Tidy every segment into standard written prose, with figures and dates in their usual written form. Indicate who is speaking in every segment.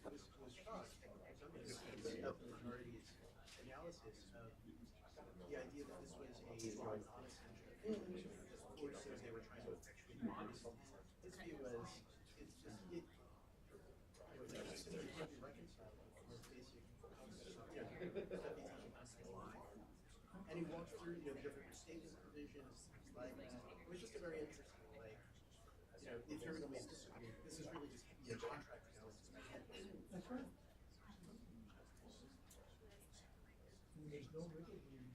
Speaker 1: of the minority's analysis of the idea that this was a non-essential thing, courses they were trying to effectuate. His view was it's just it. It's going to be reconciled with the most basic concepts, stuff you teach in class live. And he walked through, the different statement provisions, like it was just a very interesting, like, if you're going to make this, this is really just contract analysis.
Speaker 2: That's right. There's no wiggle room.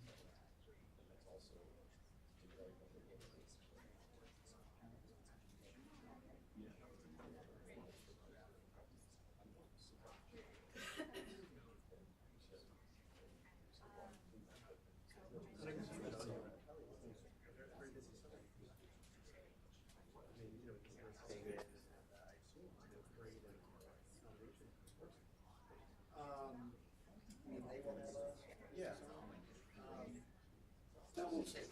Speaker 1: Yeah. That will say. I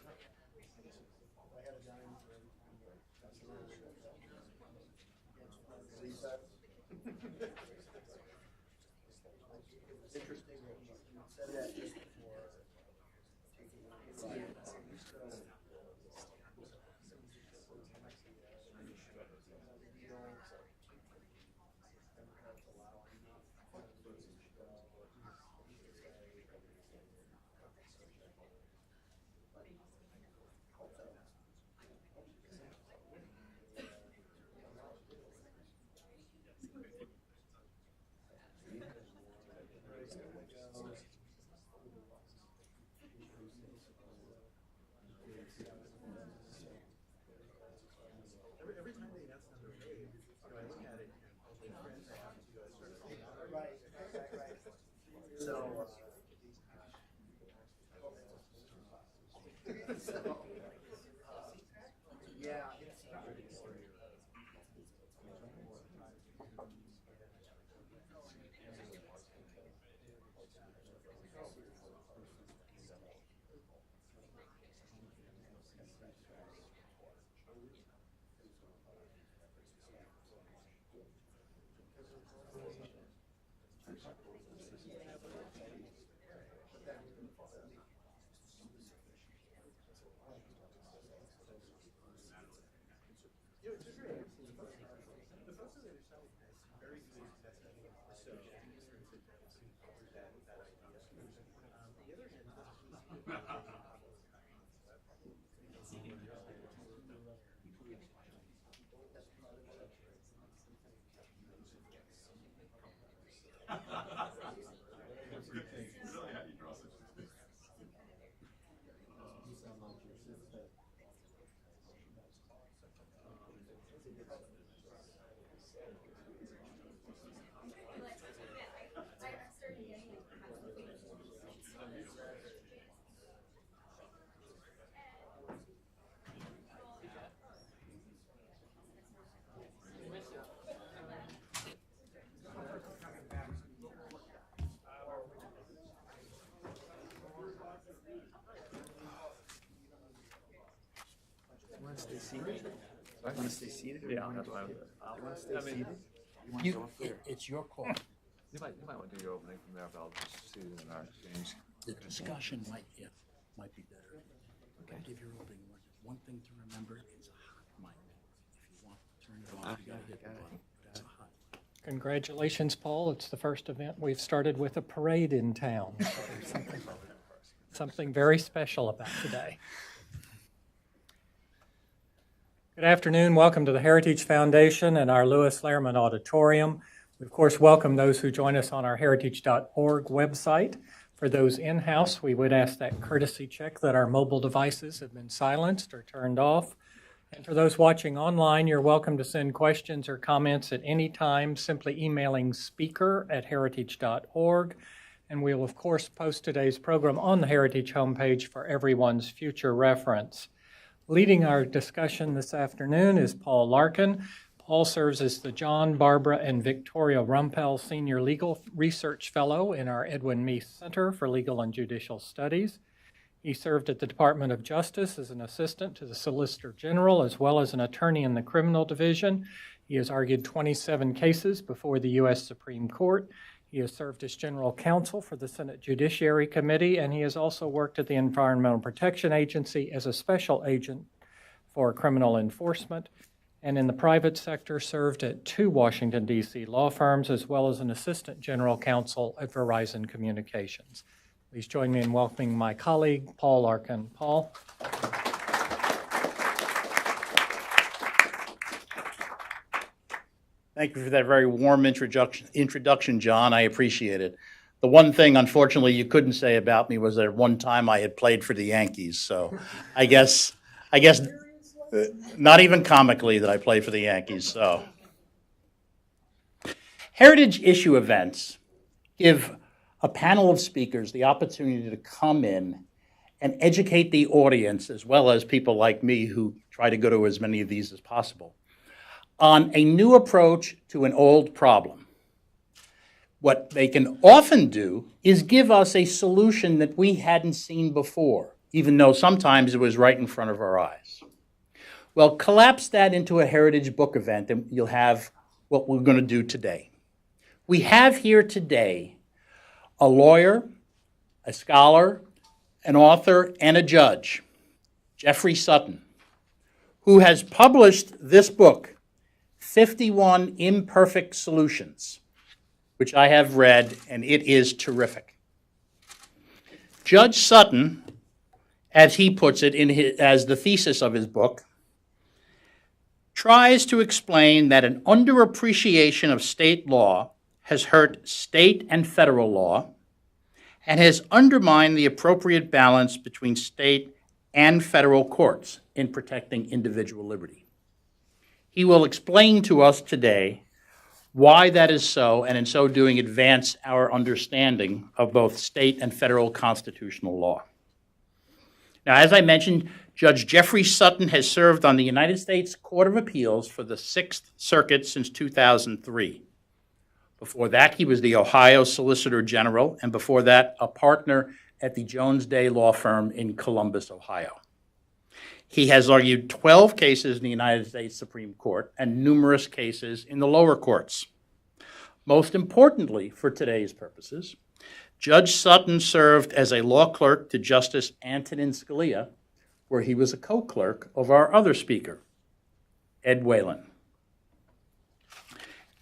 Speaker 1: had a guy It's interesting that he said that just before taking Every time they announce another wave, I look at it and friends I have to sort of think about it. Right. So, yeah, it's the folks on the other side is very good at investigating so that idea. On the other hand,
Speaker 3: Want to stay seated? Want to stay seated?
Speaker 4: Yeah, that's why.
Speaker 3: You want to stay seated? You want to go up there?
Speaker 2: It's your call.
Speaker 4: You might want to do your opening from there, but I'll just see it in our exchange.
Speaker 2: The discussion might be better. Okay. Give your opening. One thing to remember is a hot mic. If you want to turn it off, you gotta hit the button. It's a hot mic.
Speaker 5: Congratulations, Paul. It's the first event we've started with a parade in town. So there's something very special about today. Good afternoon. Welcome to the Heritage Foundation and our Lewis Lehrman Auditorium. We, of course, welcome those who join us on our heritage.org website. For those in-house, we would ask that courtesy check that our mobile devices have been silenced or turned off. And for those watching online, you're welcome to send questions or comments at any time, simply emailing speaker@heritage.org. And we'll, of course, post today's program on the Heritage homepage for everyone's future reference. Leading our discussion this afternoon is Paul Larkin. Paul serves as the John, Barbara, and Victoria Rumpel Senior Legal Research Fellow in our Edwin Meese Center for Legal and Judicial Studies. He served at the Department of Justice as an assistant to the Solicitor General as well as an attorney in the Criminal Division. He has argued 27 cases before the U.S. Supreme Court. He has served as general counsel for the Senate Judiciary Committee, and he has also worked at the Environmental Protection Agency as a special agent for criminal enforcement, and in the private sector served at 2 Washington, D.C. law firms, as well as an assistant general counsel at Verizon Communications. Please join me in welcoming my colleague, Paul Larkin. Paul.
Speaker 2: Thank you for that very warm introduction, John. I appreciate it. The one thing, unfortunately, you couldn't say about me was that at one time I had played for the Yankees. So I guess not even comically that I played for the Yankees. So Heritage issue events give a panel of speakers the opportunity to come in and educate the audience, as well as people like me who try to go to as many of these as possible, on a new approach to an old problem. What they can often do is give us a solution that we hadn't seen before, even though sometimes it was right in front of our eyes. Well, collapse that into a Heritage book event, and you'll have what we're going to do today. We have here today a lawyer, a scholar, an author, and a judge, Jeffrey Sutton, who has published this book, 51 Imperfect Solutions, which I have read, and it is terrific. Judge Sutton, as he puts it as the thesis of his book, tries to explain that an underappreciation of state law has hurt state and federal law and has undermined the appropriate balance between state and federal courts in protecting individual liberty. He will explain to us today why that is so, and in so doing advance our understanding of both state and federal constitutional law. Now, as I mentioned, Judge Jeffrey Sutton has served on the United States Court of Appeals for the Sixth Circuit since 2003. Before that, he was the Ohio Solicitor General, and before that, a partner at the Jones Day law firm in Columbus, Ohio. He has argued 12 cases in the United States Supreme Court and numerous cases in the lower courts. Most importantly, for today's purposes, Judge Sutton served as a law clerk to Justice Antonin Scalia, where he was a co-clerk of our other speaker, Ed Whalen.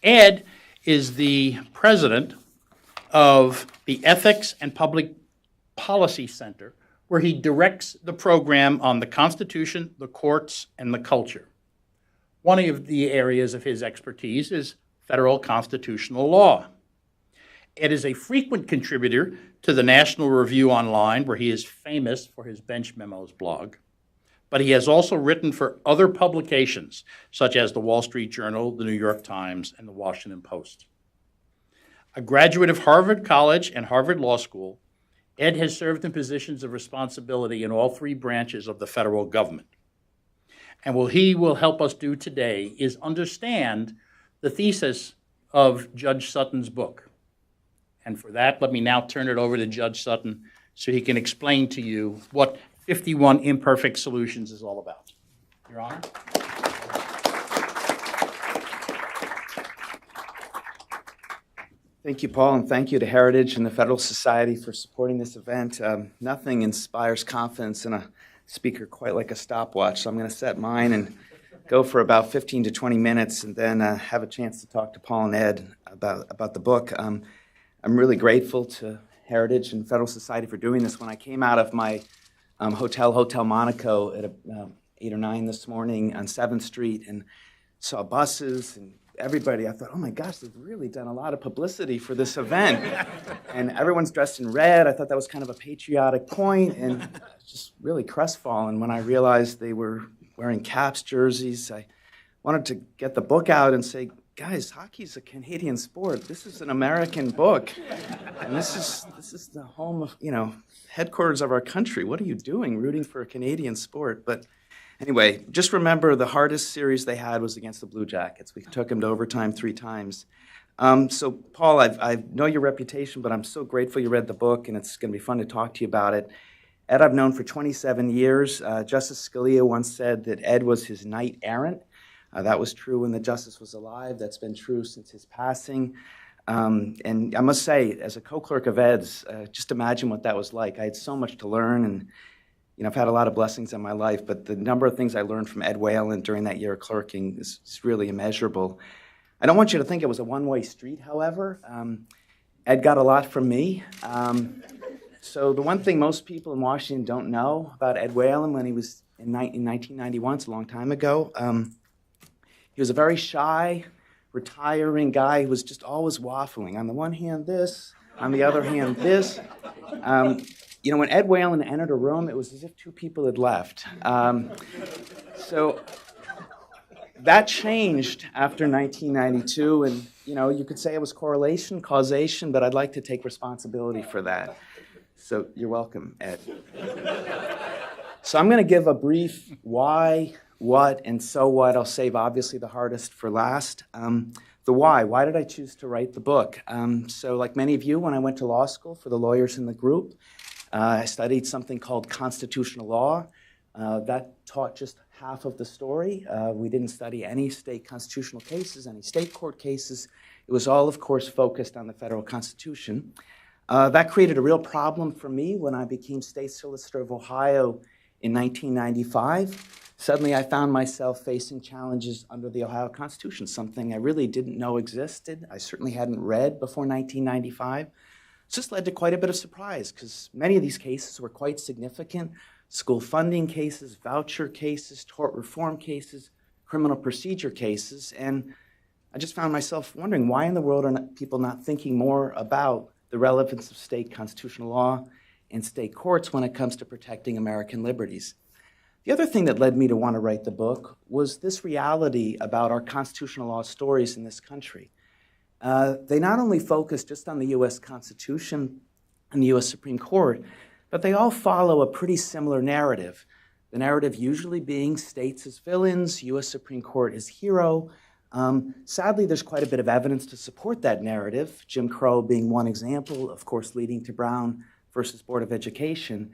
Speaker 2: Ed is the president of the Ethics and Public Policy Center, where he directs the program on the Constitution, the courts, and the culture. One of the areas of his expertise is federal constitutional law. Ed is a frequent contributor to the National Review Online, where he is famous for his Bench Memos blog. But he has also written for other publications, such as the Wall Street Journal, the New York Times, and the Washington Post. A graduate of Harvard College and Harvard Law School, Ed has served in positions of responsibility in all 3 branches of the federal government. And what he will help us do today is understand the thesis of Judge Sutton's book. And for that, let me now turn it over to Judge Sutton so he can explain to you what 51 Imperfect Solutions is all about. Your Honor.
Speaker 3: Thank you, Paul, and thank you to Heritage and the Federal Society for supporting this event. Nothing inspires confidence in a speaker quite like a stopwatch, so I'm going to set mine and go for about 15 to 20 minutes and then have a chance to talk to Paul and Ed about the book. I'm really grateful to Heritage and Federal Society for doing this. When I came out of my Hotel Monaco at 8 or 9 this morning on 7th Street and saw buses and everybody, I thought, oh my gosh, they've really done a lot of publicity for this event. And everyone's dressed in red. I thought that was kind of a patriotic point, and just really crestfallen when I realized they were wearing Caps jerseys. I wanted to get the book out and say, guys, hockey's a Canadian sport. This is an American book. And this is the home of, headquarters of our country. What are you doing rooting for a Canadian sport? But anyway, just remember the hardest series they had was against the Blue Jackets. We took them to overtime 3 times. So, Paul, I know your reputation, but I'm so grateful you read the book, and it's going to be fun to talk to you about it. Ed, I've known for 27 years. Justice Scalia once said that Ed was his knight errant. That was true when the justice was alive. That's been true since his passing. And I must say, as a co-clerk of Ed's, just imagine what that was like. I had so much to learn, and I've had a lot of blessings in my life, but the number of things I learned from Ed Whalen during that year of clerking is really immeasurable. I don't want you to think it was a one-way street, however. Ed got a lot from me. So the one thing most people in Washington don't know about Ed Whalen when he was in 1991, it's a long time ago, he was a very shy, retiring guy who was just always waffling. On the one hand, this. On the other hand, this. When Ed Whalen entered a room, it was as if two people had left. So that changed after 1992, and you could say it was correlation, causation, but I'd like to take responsibility for that. So you're welcome, Ed. So I'm going to give a brief why, what, and so what. I'll save, obviously, the hardest for last. The why did I choose to write the book? So like many of you, when I went to law school, for the lawyers in the group, I studied something called constitutional law. That taught just half of the story. We didn't study any state constitutional cases, any state court cases. It was all, of course, focused on the federal Constitution. That created a real problem for me when I became State Solicitor of Ohio in 1995. Suddenly, I found myself facing challenges under the Ohio Constitution, something I really didn't know existed. I certainly hadn't read before 1995. This led to quite a bit of surprise because many of these cases were quite significant. School funding cases, voucher cases, tort reform cases, criminal procedure cases. And I just found myself wondering, why in the world are people not thinking more about the relevance of state constitutional law and state courts when it comes to protecting American liberties? The other thing that led me to want to write the book was this reality about our constitutional law stories in this country. They not only focus just on the U.S. Constitution and the U.S. Supreme Court, but they all follow a pretty similar narrative. The narrative usually being states as villains, U.S. Supreme Court as hero. Sadly, there's quite a bit of evidence to support that narrative, Jim Crow being one example, of course, leading to Brown versus Board of Education.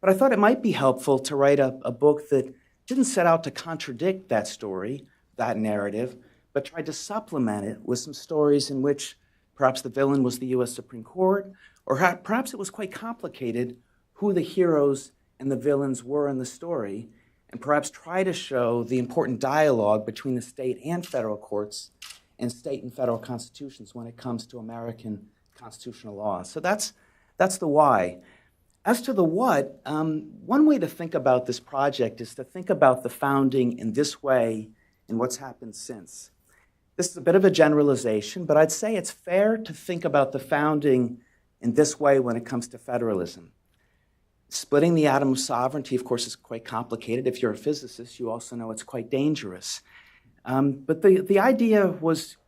Speaker 3: But I thought it might be helpful to write a book that didn't set out to contradict that story, that narrative, but tried to supplement it with some stories in which perhaps the villain was the U.S. Supreme Court, or perhaps it was quite complicated who the heroes and the villains were in the story, and perhaps try to show the important dialogue between the state and federal courts and state and federal constitutions when it comes to American constitutional law. So that's the why. As to the what, one way to think about this project is to think about the founding in this way and what's happened since. This is a bit of a generalization, but I'd say it's fair to think about the founding in this way when it comes to federalism. Splitting the atom of sovereignty, of course, is quite complicated. If you're a physicist, you also know it's quite dangerous. But the idea was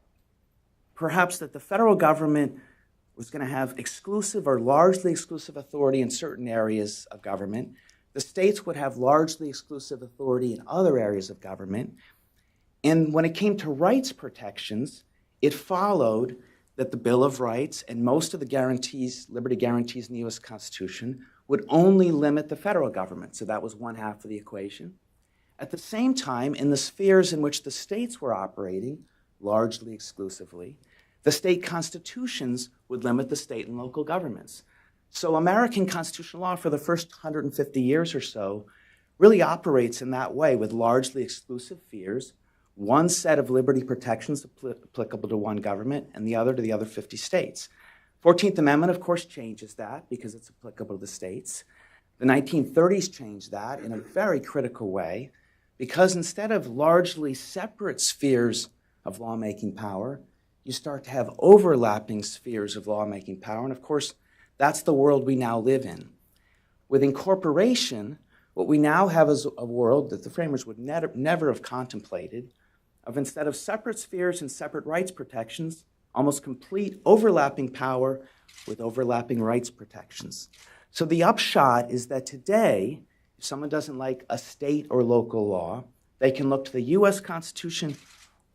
Speaker 3: perhaps that the federal government was going to have exclusive or largely exclusive authority in certain areas of government. The states would have largely exclusive authority in other areas of government. And when it came to rights protections, it followed that the Bill of Rights and most of the guarantees, liberty guarantees in the U.S. Constitution, would only limit the federal government. So that was one half of the equation. At the same time, in the spheres in which the states were operating, largely exclusively, the state constitutions would limit the state and local governments. So American constitutional law for the first 150 years or so really operates in that way with largely exclusive spheres, one set of liberty protections applicable to one government and the other to the other 50 states. 14th Amendment, of course, changes that because it's applicable to the states. The 1930s changed that in a very critical way because instead of largely separate spheres of lawmaking power, you start to have overlapping spheres of lawmaking power. And of course, that's the world we now live in. With incorporation, what we now have is a world that the framers would never have contemplated of instead of separate spheres and separate rights protections, almost complete overlapping power with overlapping rights protections. So the upshot is that today, if someone doesn't like a state or local law, they can look to the U.S. Constitution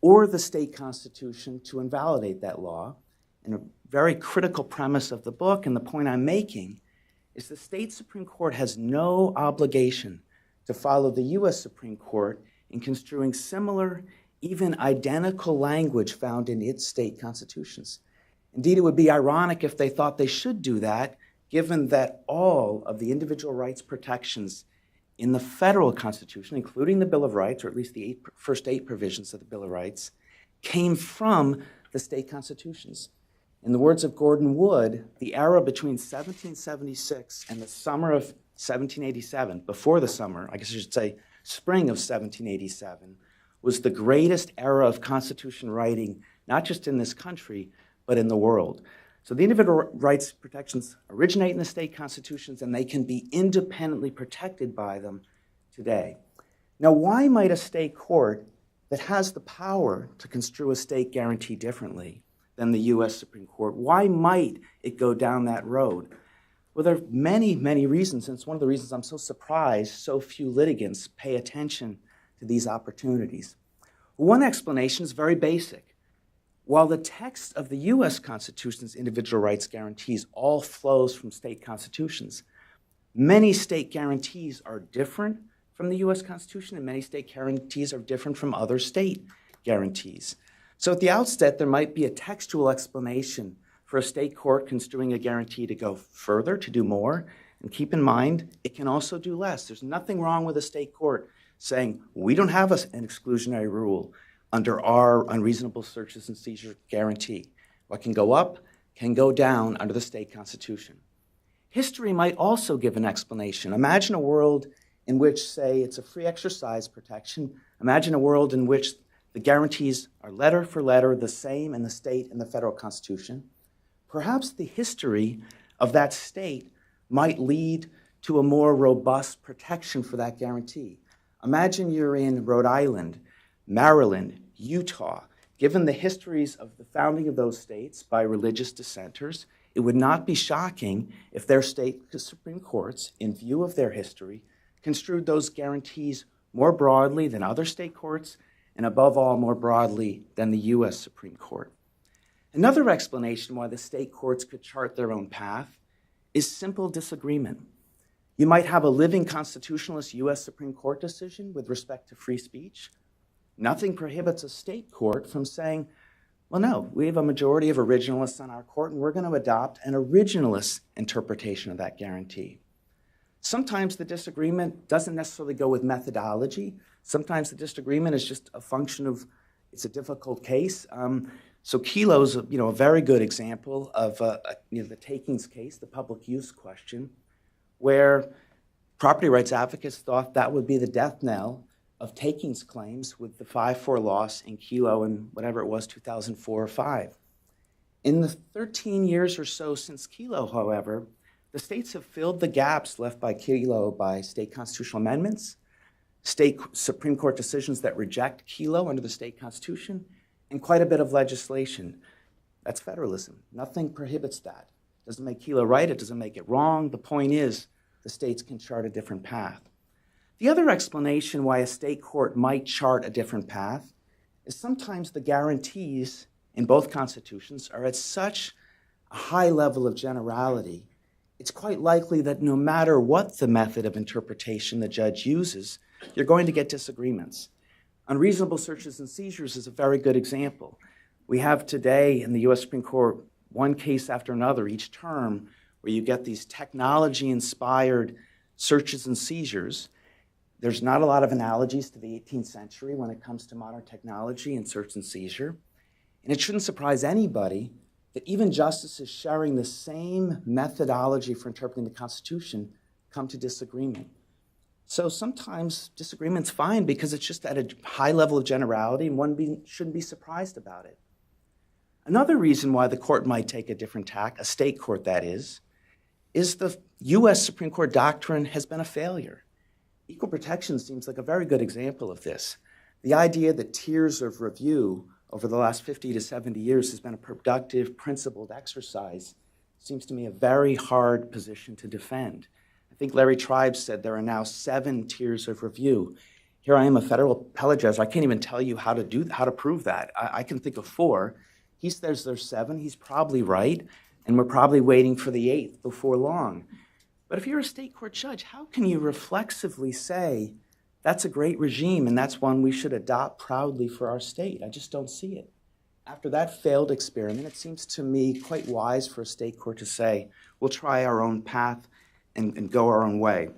Speaker 3: or the state constitution to invalidate that law. And a very critical premise of the book, and the point I'm making, is the state Supreme Court has no obligation to follow the U.S. Supreme Court in construing similar, even identical language found in its state constitutions. Indeed, it would be ironic if they thought they should do that, given that all of the individual rights protections in the federal Constitution, including the Bill of Rights, or at least the first 8 provisions of the Bill of Rights, came from the state constitutions. In the words of Gordon Wood, the era between 1776 and the summer of 1787, before the summer, I guess I should say spring of 1787, was the greatest era of Constitution writing, not just in this country, but in the world. So the individual rights protections originate in the state constitutions, and they can be independently protected by them today. Now, why might a state court that has the power to construe a state guarantee differently than the U.S. Supreme Court, why might it go down that road? Well, there are many, many reasons, and it's one of the reasons I'm so surprised so few litigants pay attention to these opportunities. One explanation is very basic. While the text of the U.S. Constitution's individual rights guarantees all flows from state constitutions, many state guarantees are different from the U.S. Constitution, and many state guarantees are different from other state guarantees. So at the outset, there might be a textual explanation for a state court construing a guarantee to go further, to do more, and keep in mind, it can also do less. There's nothing wrong with a state court saying, we don't have an exclusionary rule under our unreasonable searches and seizures guarantee. What can go up can go down under the state constitution. History might also give an explanation. Imagine a world in which, say, it's a free exercise protection. Imagine a world in which the guarantees are letter for letter the same in the state and the federal constitution. Perhaps the history of that state might lead to a more robust protection for that guarantee. Imagine you're in Rhode Island, Maryland, Utah. Given the histories of the founding of those states by religious dissenters, it would not be shocking if their state Supreme Courts, in view of their history, construed those guarantees more broadly than other state courts, and above all, more broadly than the U.S. Supreme Court. Another explanation why the state courts could chart their own path is simple disagreement. You might have a living constitutionalist U.S. Supreme Court decision with respect to free speech. Nothing prohibits a state court from saying, well, no, we have a majority of originalists on our court, and we're going to adopt an originalist interpretation of that guarantee. Sometimes the disagreement doesn't necessarily go with methodology. Sometimes the disagreement is just a function of it's a difficult case. So Kelo's a very good example of the takings case, the public use question, where property rights advocates thought that would be the death knell of takings claims with the 5-4 loss in Kelo in whatever it was, 2004 or 5. In the 13 years or so since Kelo, however, the states have filled the gaps left by Kelo by state constitutional amendments, state Supreme Court decisions that reject Kelo under the state constitution, and quite a bit of legislation. That's federalism. Nothing prohibits that. It doesn't make Kelo right, it doesn't make it wrong. The point is the states can chart a different path. The other explanation why a state court might chart a different path is sometimes the guarantees in both constitutions are at such a high level of generality, it's quite likely that no matter what the method of interpretation the judge uses, you're going to get disagreements. Unreasonable searches and seizures is a very good example. We have today in the U.S. Supreme Court one case after another each term where you get these technology-inspired searches and seizures. There's not a lot of analogies to the 18th century when it comes to modern technology and search and seizure. And it shouldn't surprise anybody that even justices sharing the same methodology for interpreting the Constitution come to disagreement. So sometimes disagreement's fine because it's just at a high level of generality and one shouldn't be surprised about it. Another reason why the court might take a different tack, a state court that is the U.S. Supreme Court doctrine has been a failure. Equal protection seems like a very good example of this. The idea that tiers of review over the last 50 to 70 years has been a productive, principled exercise seems to me a very hard position to defend. I think Larry Tribe said there are now 7 tiers of review. Here I am, a federal appellate judge. I can't even tell you how to prove that. I can think of 4. He says there's 7. He's probably right, and we're probably waiting for the 8th before long. But if you're a state court judge, how can you reflexively say That's a great regime, and that's one we should adopt proudly for our state. I just don't see it. After that failed experiment, it seems to me quite wise for a state court to say, we'll try our own path and go our own way.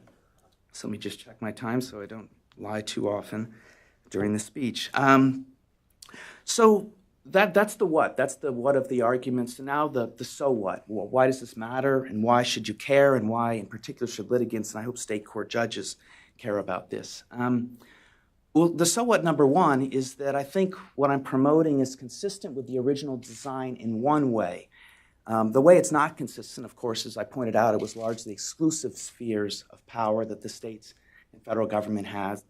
Speaker 3: So let me just check my time so I don't lie too often during the speech. So that's the what. That's the what of the argument. So now the so what. Well, why does this matter, and why should you care, and why in particular should litigants, and I hope state court judges, care about this? Well, the so what number one is that I think what I'm promoting is consistent with the original design in one way. The way it's not consistent, of course, as I pointed out, it was largely exclusive spheres of power that the states and federal government has.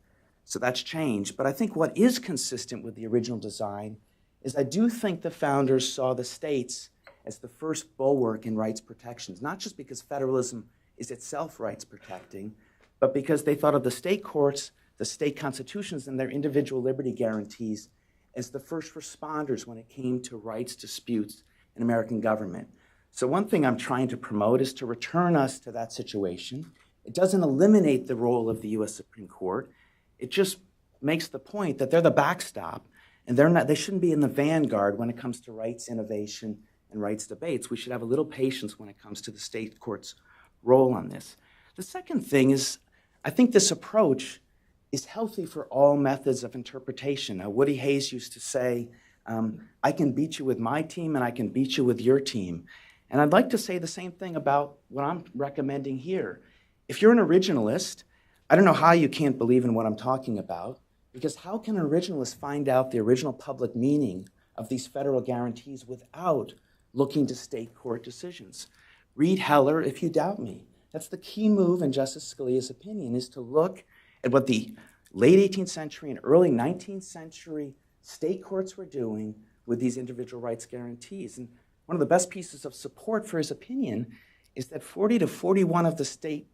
Speaker 3: So that's changed. But I think what is consistent with the original design is I do think the founders saw the states as the first bulwark in rights protections, not just because federalism is itself rights protecting, but because they thought of the state courts, the state constitutions, and their individual liberty guarantees as the first responders when it came to rights disputes in American government. So one thing I'm trying to promote is to return us to that situation. It doesn't eliminate the role of the U.S. Supreme Court. It just makes the point that they're the backstop, and they shouldn't be in the vanguard when it comes to rights innovation and rights debates. We should have a little patience when it comes to the state court's role on this. The second thing is, I think this approach is healthy for all methods of interpretation. Woody Hayes used to say, I can beat you with my team and I can beat you with your team. And I'd like to say the same thing about what I'm recommending here. If you're an originalist, I don't know how you can't believe in what I'm talking about, because how can an originalist find out the original public meaning of these federal guarantees without looking to state court decisions? Read Heller if you doubt me. That's the key move in Justice Scalia's opinion, is to look at what the late 18th century and early 19th century state courts were doing with these individual rights guarantees. And one of the best pieces of support for his opinion is that 40 to 41 of the state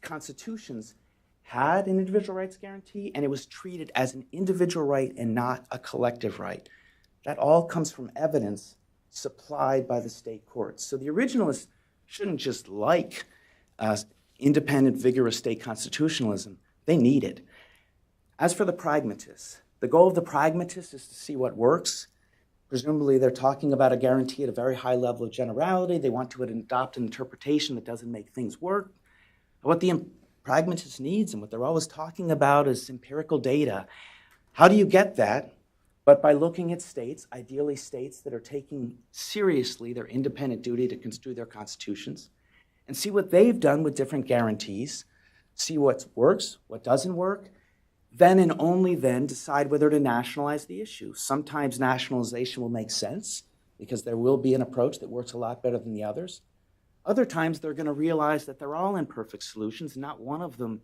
Speaker 3: constitutions had an individual rights guarantee, and it was treated as an individual right and not a collective right. That all comes from evidence supplied by the state courts. So the originalists shouldn't just like independent, vigorous state constitutionalism. They need it. As for the pragmatists, the goal of the pragmatists is to see what works. Presumably, they're talking about a guarantee at a very high level of generality. They want to adopt an interpretation that doesn't make things work. What the pragmatist needs and what they're always talking about is empirical data. How do you get that? But by looking at states, ideally states that are taking seriously their independent duty to construe their constitutions, and see what they've done with different guarantees, see what works, what doesn't work, then and only then decide whether to nationalize the issue. Sometimes nationalization will make sense because there will be an approach that works a lot better than the others. Other times they're going to realize that they're all imperfect solutions, not one of them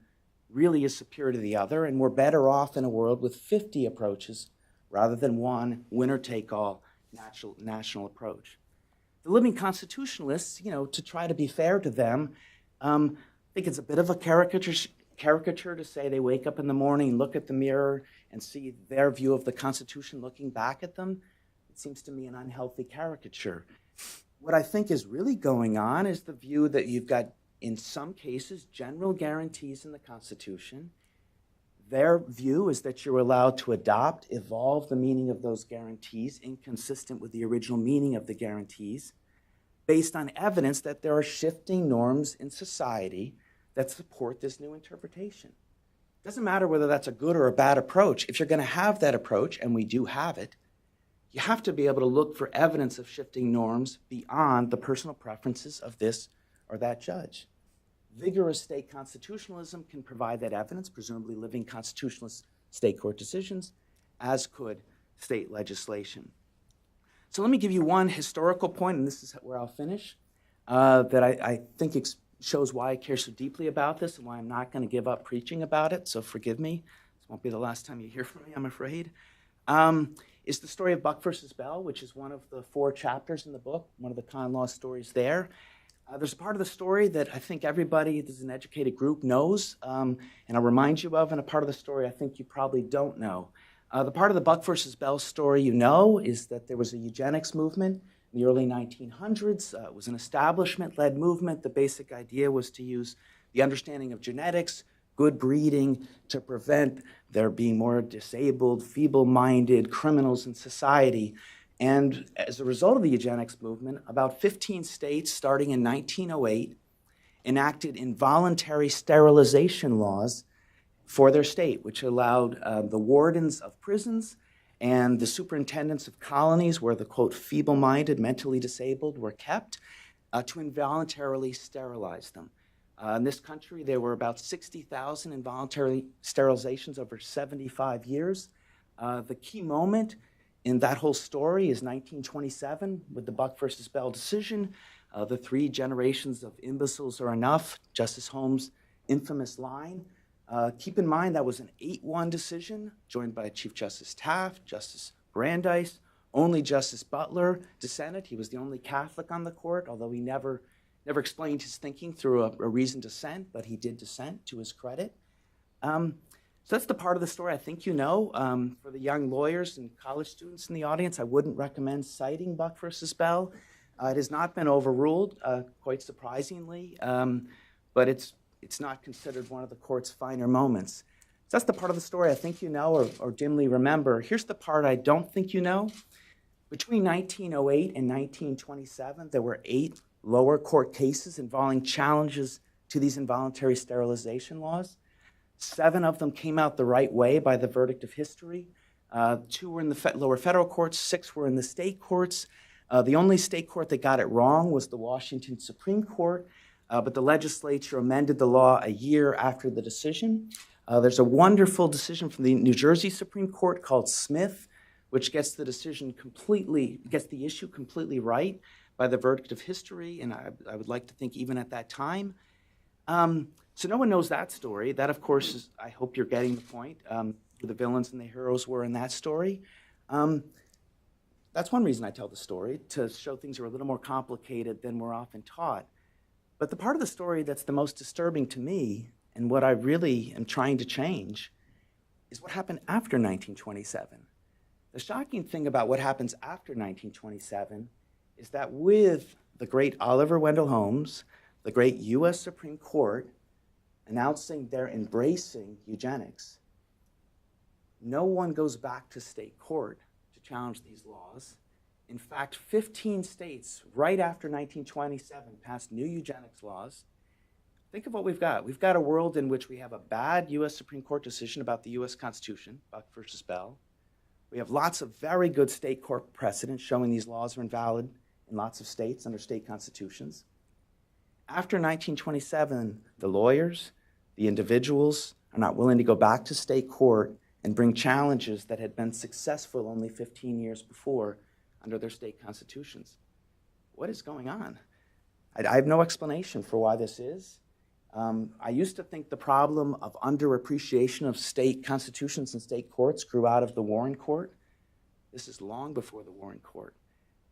Speaker 3: really is superior to the other, and we're better off in a world with 50 approaches rather than one winner-take-all national approach. The living constitutionalists, to try to be fair to them, I think it's a bit of a caricature to say they wake up in the morning, look at the mirror, and see their view of the Constitution looking back at them. It seems to me an unhealthy caricature. What I think is really going on is the view that you've got, in some cases, general guarantees in the Constitution. Their view is that you're allowed to evolve the meaning of those guarantees inconsistent with the original meaning of the guarantees, based on evidence that there are shifting norms in society that support this new interpretation. It doesn't matter whether that's a good or a bad approach. If you're going to have that approach, and we do have it, you have to be able to look for evidence of shifting norms beyond the personal preferences of this or that judge. Vigorous state constitutionalism can provide that evidence, presumably living constitutionalist state court decisions, as could state legislation. So let me give you one historical point, and this is where I'll finish, that I think shows why I care so deeply about this and why I'm not going to give up preaching about it, so forgive me. This won't be the last time you hear from me, I'm afraid. Is the story of Buck versus Bell, which is one of the 4 chapters in the book, one of the con law stories there. There's a part of the story that I think everybody that's an educated group knows, and I'll remind you of, and a part of the story I think you probably don't know. The part of the Buck versus Bell story you know is that there was a eugenics movement in the early 1900s. It was an establishment-led movement. The basic idea was to use the understanding of genetics good breeding to prevent there being more disabled, feeble-minded criminals in society. And as a result of the eugenics movement, about 15 states, starting in 1908, enacted involuntary sterilization laws for their state, which allowed the wardens of prisons and the superintendents of colonies where the, quote, feeble-minded, mentally disabled were kept, to involuntarily sterilize them. In this country, there were about 60,000 involuntary sterilizations over 75 years. The key moment in that whole story is 1927 with the Buck versus Bell decision. The 3 generations of imbeciles are enough, Justice Holmes' infamous line. Keep in mind that was an 8-1 decision joined by Chief Justice Taft, Justice Brandeis. Only Justice Butler dissented. He was the only Catholic on the court, although he never explained his thinking through a reasoned dissent, but he did dissent to his credit. So that's the part of the story I think you know. For the young lawyers and college students in the audience, I wouldn't recommend citing Buck versus Bell. It has not been overruled, quite surprisingly, but it's not considered one of the court's finer moments. So that's the part of the story I think you know or dimly remember. Here's the part I don't think you know. Between 1908 and 1927, there were 8 lower court cases involving challenges to these involuntary sterilization laws. 7 of them came out the right way by the verdict of history. 2 were in the lower federal courts, 6 were in the state courts. The only state court that got it wrong was the Washington Supreme Court, but the legislature amended the law a year after the decision. There's a wonderful decision from the New Jersey Supreme Court called Smith, which gets the issue completely right by the verdict of history, and I would like to think even at that time. So no one knows that story. That, of course, is, I hope you're getting the point, who the villains and the heroes were in that story. That's one reason I tell the story, to show things are a little more complicated than we're often taught. But the part of the story that's the most disturbing to me, and what I really am trying to change, is what happened after 1927. The shocking thing about what happens after 1927 is that with the great Oliver Wendell Holmes, the great U.S. Supreme Court, announcing they're embracing eugenics, no one goes back to state court to challenge these laws. In fact, 15 states right after 1927 passed new eugenics laws. Think of what we've got. We've got a world in which we have a bad U.S. Supreme Court decision about the U.S. Constitution, Buck versus Bell. We have lots of very good state court precedents showing these laws are invalid in lots of states under state constitutions. After 1927, the lawyers, the individuals are not willing to go back to state court and bring challenges that had been successful only 15 years before under their state constitutions. What is going on? I have no explanation for why this is. I used to think the problem of underappreciation of state constitutions and state courts grew out of the Warren Court. This is long before the Warren Court.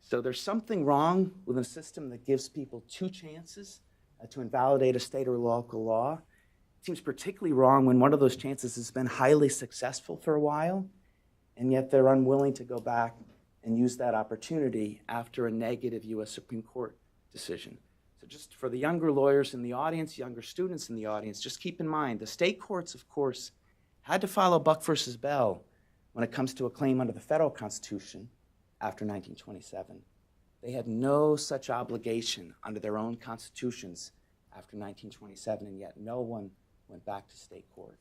Speaker 3: So there's something wrong with a system that gives people 2 chances to invalidate a state or local law. It seems particularly wrong when one of those chances has been highly successful for a while, and yet they're unwilling to go back and use that opportunity after a negative U.S. Supreme Court decision. So just for the younger lawyers in the audience, younger students in the audience, just keep in mind, the state courts, of course, had to follow Buck versus Bell when it comes to a claim under the federal Constitution after 1927. They had no such obligation under their own constitutions after 1927, and yet no one went back to state court.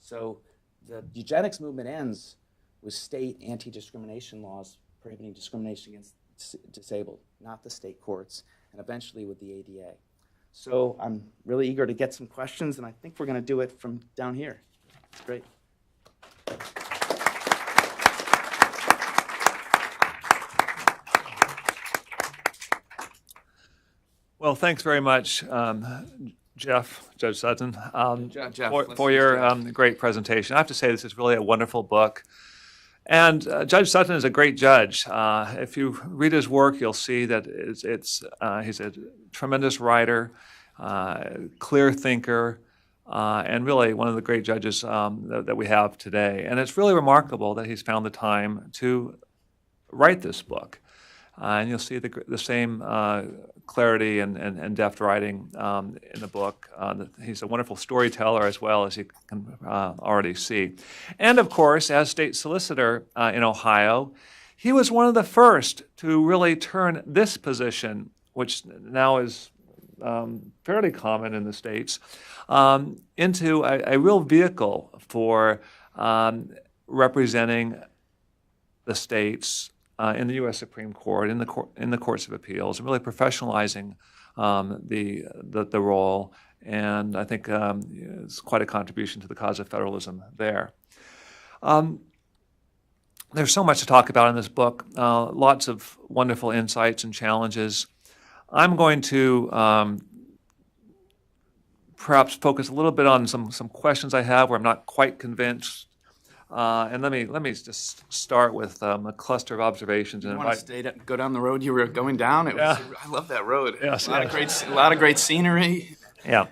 Speaker 3: So the eugenics movement ends with state anti-discrimination laws prohibiting discrimination against disabled, not the state courts, and eventually with the ADA. So I'm really eager to get some questions, and I think we're going to do it from down here. Great.
Speaker 4: Well, thanks very much, Jeff, Judge Sutton,
Speaker 3: Jeff,
Speaker 4: for your great presentation. I have to say this is really a wonderful book. And Judge Sutton is a great judge. If you read his work, you'll see that he's a tremendous writer, clear thinker, and really one of the great judges that we have today. And it's really remarkable that he's found the time to write this book. And you'll see the same clarity and deft writing in the book. He's a wonderful storyteller as well, as you can already see. And of course, as state solicitor in Ohio, he was one of the first to really turn this position, which now is fairly common in the states, into a real vehicle for representing the states in the U.S. Supreme Court, in the courts of appeals, and really professionalizing the role. And I think it's quite a contribution to the cause of federalism there. There's so much to talk about in this book, lots of wonderful insights and challenges. I'm going to perhaps focus a little bit on some questions I have where I'm not quite convinced. And let me just start with a cluster of observations.
Speaker 3: You want to go down the road you were going down? I love that road.
Speaker 4: Yes,
Speaker 3: a lot of great scenery.
Speaker 4: Yeah.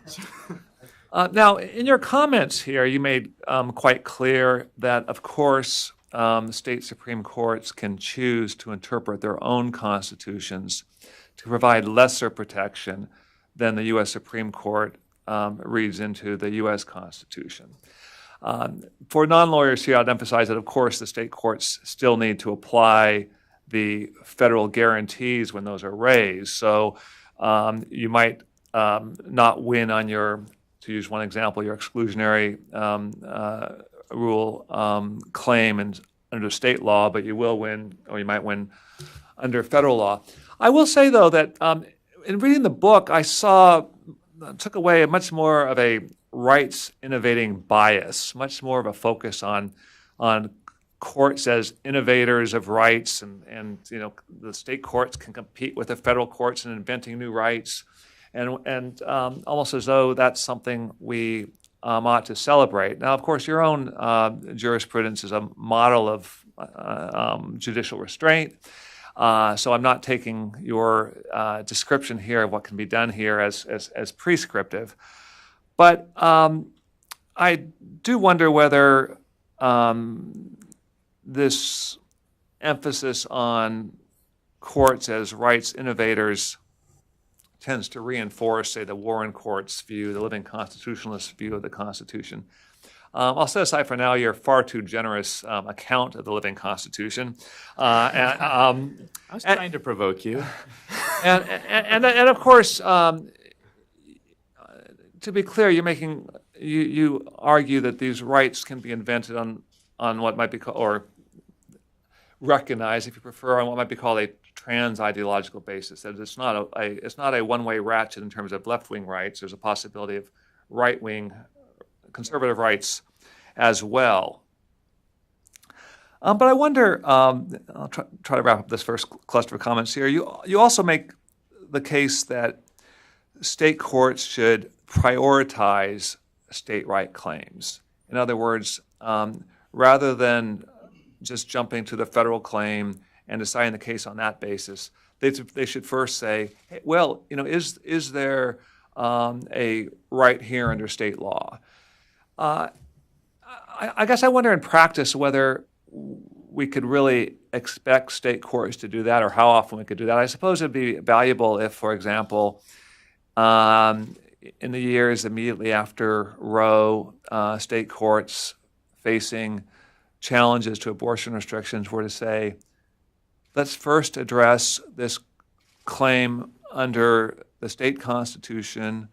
Speaker 4: Now, in your comments here, you made quite clear that, of course, state Supreme Courts can choose to interpret their own constitutions to provide lesser protection than the U.S. Supreme Court reads into the U.S. Constitution. For non-lawyers here, I'd emphasize that, of course, the state courts still need to apply the federal guarantees when those are raised. So you might not win on your, to use one example, your exclusionary rule claim under state law, but you will win, or you might win under federal law. I will say, though, that in reading the book, I took away much more of a rights innovating bias, much more of a focus on courts as innovators of rights, and the state courts can compete with the federal courts in inventing new rights, and almost as though that's something we ought to celebrate. Now, of course, your own jurisprudence is a model of judicial restraint. So I'm not taking your description here of what can be done here as prescriptive. But I do wonder whether this emphasis on courts as rights innovators tends to reinforce, say, the Warren Court's view, the living constitutionalist view of the Constitution. I'll set aside for now your far too generous account of the living Constitution.
Speaker 3: I was trying to provoke you.
Speaker 4: And of course, to be clear, you argue that these rights can be invented on what might be called, or recognized, if you prefer, on what might be called a trans-ideological basis. That it's not a one-way ratchet in terms of left-wing rights. There's a possibility of right-wing conservative rights as well. But I wonder, I'll try to wrap up this first cluster of comments here. You also make the case that state courts should prioritize state right claims. In other words, rather than just jumping to the federal claim and deciding the case on that basis, they should first say, hey, well, is there a right here under state law? I guess I wonder in practice whether we could really expect state courts to do that, or how often we could do that. I suppose it would be valuable if, for example, in the years immediately after Roe, state courts facing challenges to abortion restrictions were to say, let's first address this claim under the state constitution,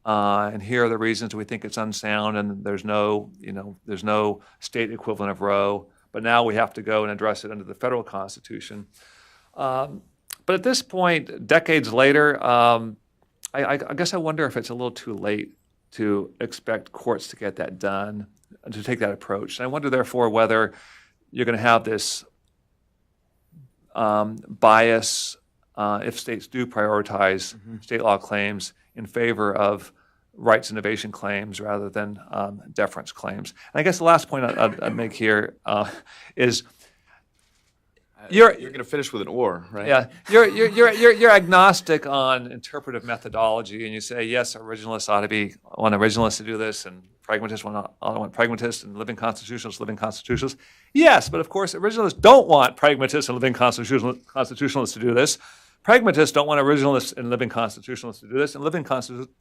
Speaker 4: and here are the reasons we think it's unsound, and there's no state equivalent of Roe. But now we have to go and address it under the federal constitution. But at this point, decades later, I guess I wonder if it's a little too late to expect courts to get that done, to take that approach. And I wonder, therefore, whether you're going to have this bias if states do prioritize state law claims in favor of rights innovation claims rather than deference claims. And I guess the last point I'd make here is you're
Speaker 3: going to finish with an or, right?
Speaker 4: Yeah, you're agnostic on interpretive methodology, and you say yes, originalists ought to be one originalist to do this, and pragmatists want pragmatists, and living constitutionalists. Yes, but of course, originalists don't want pragmatists and living constitutionalists to do this. Pragmatists don't want originalists and living constitutionalists to do this, and living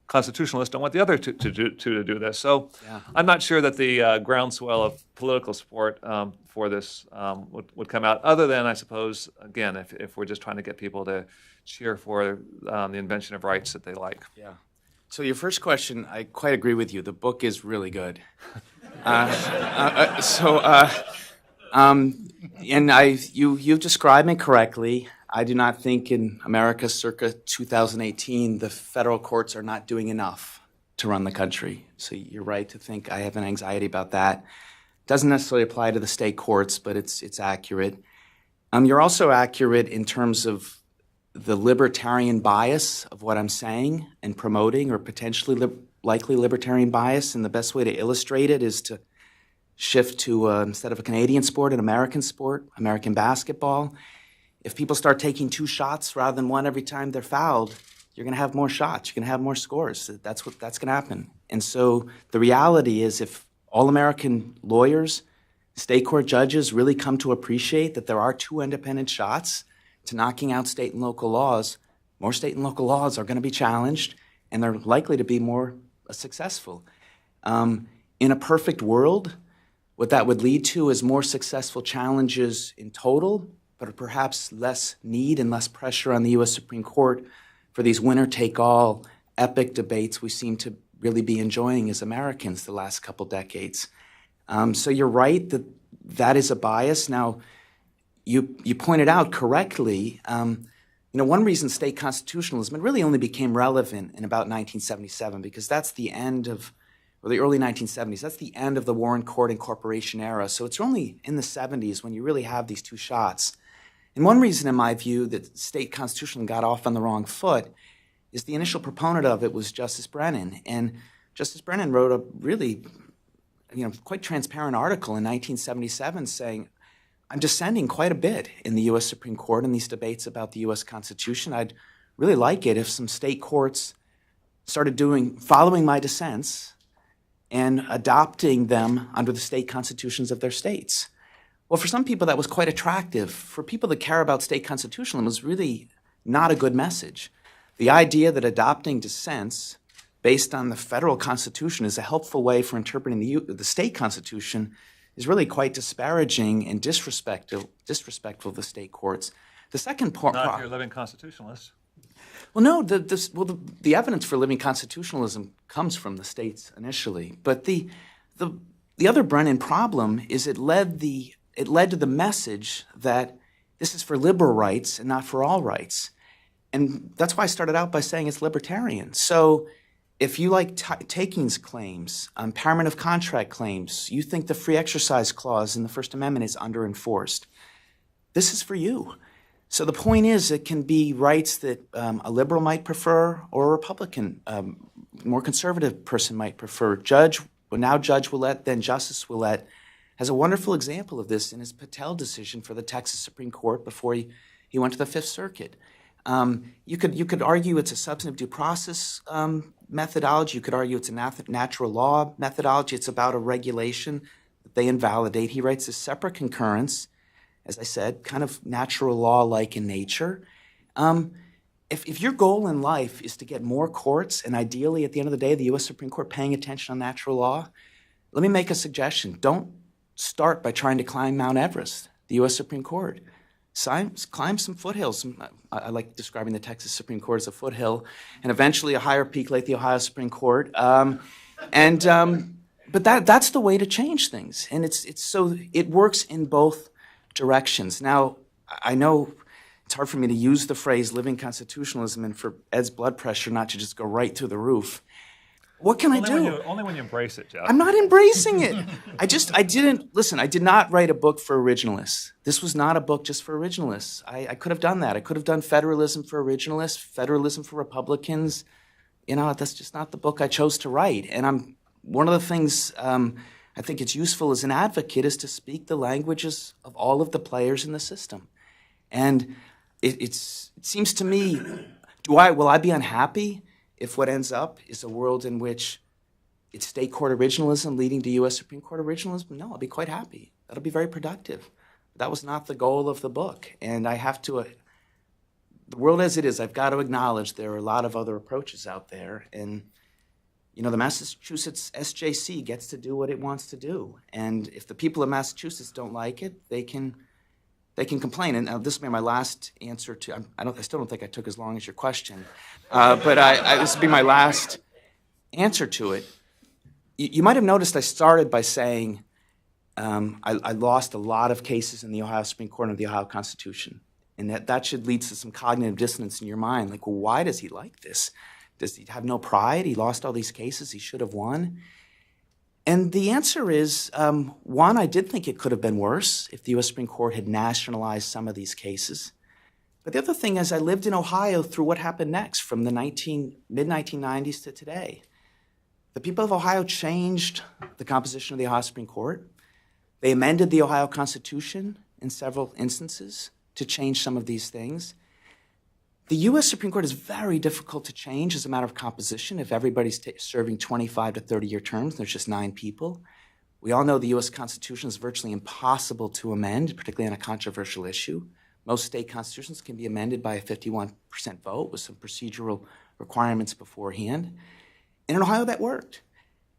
Speaker 4: constitutionalists don't want the other two to do this. So I'm not sure that the groundswell of political support for this would come out, other than, I suppose, again, if we're just trying to get people to cheer for the invention of rights that they like.
Speaker 3: Yeah. So your first question, I quite agree with you. The book is really good. You've described me correctly. I do not think in America circa 2018 the federal courts are not doing enough to run the country. So you're right to think I have an anxiety about that. Doesn't necessarily apply to the state courts, but it's accurate. You're also accurate in terms of the libertarian bias of what I'm saying and promoting, or potentially likely libertarian bias. And the best way to illustrate it is to shift to, instead of a Canadian sport, an American sport, American basketball. If people start taking 2 shots rather than 1 every time they're fouled, you're going to have more shots. You're going to have more scores. That's going to happen. And so the reality is, if all American lawyers, state court judges really come to appreciate that there are 2 independent shots to knocking out state and local laws, more state and local laws are going to be challenged, and they're likely to be more successful. In a perfect world, what that would lead to is more successful challenges in total, but perhaps less need and less pressure on the U.S. Supreme Court for these winner-take-all epic debates we seem to really be enjoying as Americans the last couple decades. So you're right that that is a bias. Now, you pointed out correctly, one reason state constitutionalism really only became relevant in about 1977, because that's the end of, or the early 1970s, that's the end of the Warren Court and Corporation era. So it's only in the 70s when you really have these 2 shots. And one reason, in my view, that state constitutionalism got off on the wrong foot is the initial proponent of it was Justice Brennan. And Justice Brennan wrote a really, quite transparent article in 1977 saying, I'm dissenting quite a bit in the U.S. Supreme Court in these debates about the U.S. Constitution. I'd really like it if some state courts started following my dissents and adopting them under the state constitutions of their states. Well, for some people that was quite attractive. For people that care about state constitutionalism, it was really not a good message. The idea that adopting dissents based on the federal constitution is a helpful way for interpreting the state constitution is really quite disparaging and disrespectful of the state courts. The second part,
Speaker 4: not if you're a living constitutionalist.
Speaker 3: Well, no. The evidence for living constitutionalism comes from the states initially, but the other Brennan problem is it led to the message that this is for liberal rights and not for all rights, and that's why I started out by saying it's libertarian. So if you like takings claims, impairment of contract claims, you think the free exercise clause in the First Amendment is under-enforced, this is for you. So the point is, it can be rights that a liberal might prefer or a Republican, more conservative person might prefer. Judge Willett, then Justice Willett, has a wonderful example of this in his Patel decision for the Texas Supreme Court before he went to the Fifth Circuit. You could argue it's a substantive due process methodology. You could argue it's a natural law methodology. It's about a regulation that they invalidate. He writes a separate concurrence, as I said, kind of natural law-like in nature. If your goal in life is to get more courts, and ideally at the end of the day, the U.S. Supreme Court paying attention on natural law, let me make a suggestion. Don't start by trying to climb Mount Everest, the U.S. Supreme Court. Climb some foothills. I like describing the Texas Supreme Court as a foothill, and eventually a higher peak like the Ohio Supreme Court. But that's the way to change things, and it works in both directions. Now, I know it's hard for me to use the phrase living constitutionalism and for Ed's blood pressure not to just go right through the roof. What can I do?
Speaker 4: Only when you embrace it, Jeff.
Speaker 3: I'm not embracing it. I did not write a book for originalists. This was not a book just for originalists. I could have done that. I could have done federalism for originalists, federalism for Republicans. That's just not the book I chose to write. And one of the things I think it's useful as an advocate is to speak the languages of all of the players in the system. And it seems to me, will I be unhappy if what ends up is a world in which it's state court originalism leading to U.S. Supreme Court originalism? No, I'll be quite happy. That'll be very productive. That was not the goal of the book. And I have to, the world as it is, I've got to acknowledge there are a lot of other approaches out there. And, you know, the Massachusetts SJC gets to do what it wants to do. And if the people of Massachusetts don't like it, they can complain. And this will be my last answer to, I still don't think I took as long as your question, but this will be my last answer to it. You might have noticed I started by saying I lost a lot of cases in the Ohio Supreme Court under the Ohio Constitution, and that should lead to some cognitive dissonance in your mind. Like, well, why does he like this? Does he have no pride? He lost all these cases he should have won. And the answer is, one, I did think it could have been worse if the U.S. Supreme Court had nationalized some of these cases. But the other thing is I lived in Ohio through what happened next from the mid-1990s to today. The people of Ohio changed the composition of the Ohio Supreme Court. They amended the Ohio Constitution in several instances to change some of these things. The U.S. Supreme Court is very difficult to change as a matter of composition if everybody's serving 25 to 30-year terms. There's just 9 people. We all know the U.S. Constitution is virtually impossible to amend, particularly on a controversial issue. Most state constitutions can be amended by a 51% vote with some procedural requirements beforehand. And in Ohio, that worked.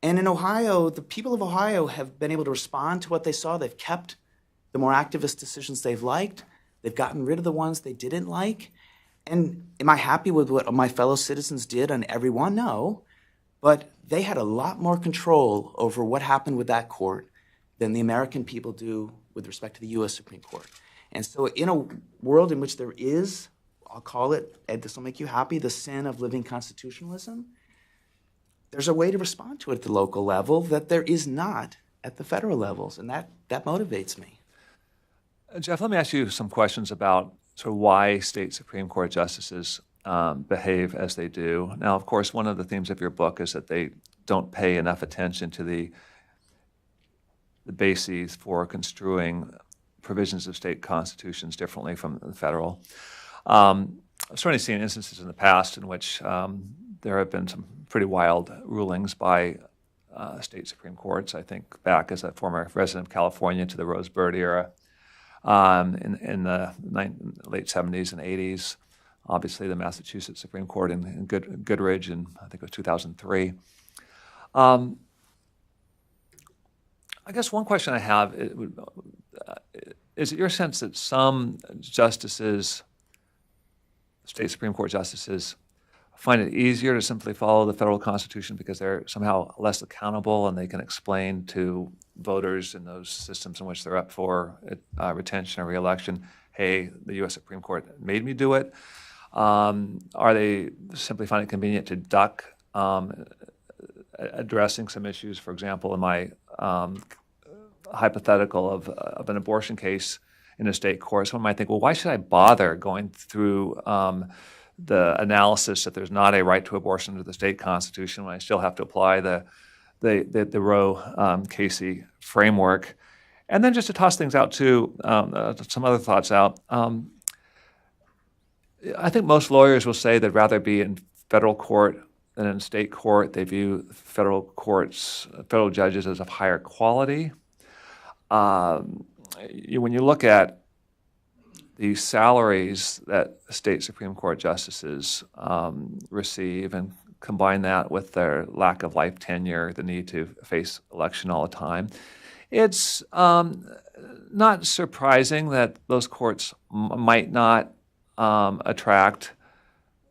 Speaker 3: And in Ohio, the people of Ohio have been able to respond to what they saw. They've kept the more activist decisions they've liked. They've gotten rid of the ones they didn't like. And am I happy with what my fellow citizens did on every one? No. But they had a lot more control over what happened with that court than the American people do with respect to the U.S. Supreme Court. And so in a world in which there is, I'll call it, Ed, this will make you happy, the sin of living constitutionalism, there's a way to respond to it at the local level that there is not at the federal levels. And that motivates me.
Speaker 4: Jeff, let me ask you some questions about sort of why state Supreme Court justices behave as they do. Now, of course, one of the themes of your book is that they don't pay enough attention to the bases for construing provisions of state constitutions differently from the federal. I've certainly seen instances in the past in which there have been some pretty wild rulings by state Supreme Courts. I think back as a former resident of California to the Rose Bird era. In the late 70s and 80s, obviously the Massachusetts Supreme Court in Goodridge in, I think it was 2003. I guess one question I have is it your sense that some justices, state Supreme Court justices, find it easier to simply follow the federal Constitution because they're somehow less accountable and they can explain to voters in those systems in which they're up for retention or reelection, hey, the U.S. Supreme Court made me do it? Are they simply find it convenient to duck addressing some issues? For example, in my hypothetical of an abortion case in a state court, someone might think, well, why should I bother going through the analysis that there's not a right to abortion under the state constitution when I still have to apply the Roe Casey framework? And then just to toss things out too, some other thoughts out. I think most lawyers will say they'd rather be in federal court than in state court. They view federal judges as of higher quality. When you look at the salaries that state Supreme Court justices receive and combine that with their lack of life tenure, the need to face election all the time, it's not surprising that those courts might not attract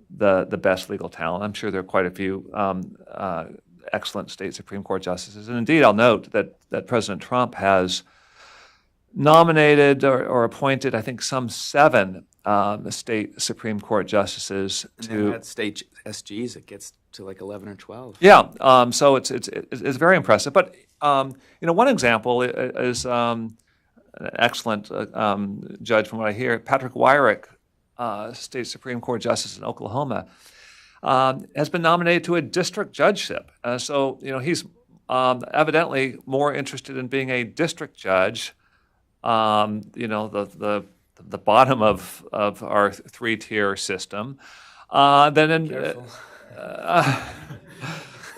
Speaker 4: the best legal talent. I'm sure there are quite a few excellent state Supreme Court justices. And indeed, I'll note that President Trump has nominated or appointed, I think, some 7 state Supreme Court justices to
Speaker 3: at state SGs, it gets to like 11 or 12.
Speaker 4: Yeah, so it's very impressive. But one example is an excellent judge, from what I hear, Patrick Wyrick, state Supreme Court justice in Oklahoma, has been nominated to a district judgeship. So he's evidently more interested in being a district judge. The bottom of our 3-tier system, than in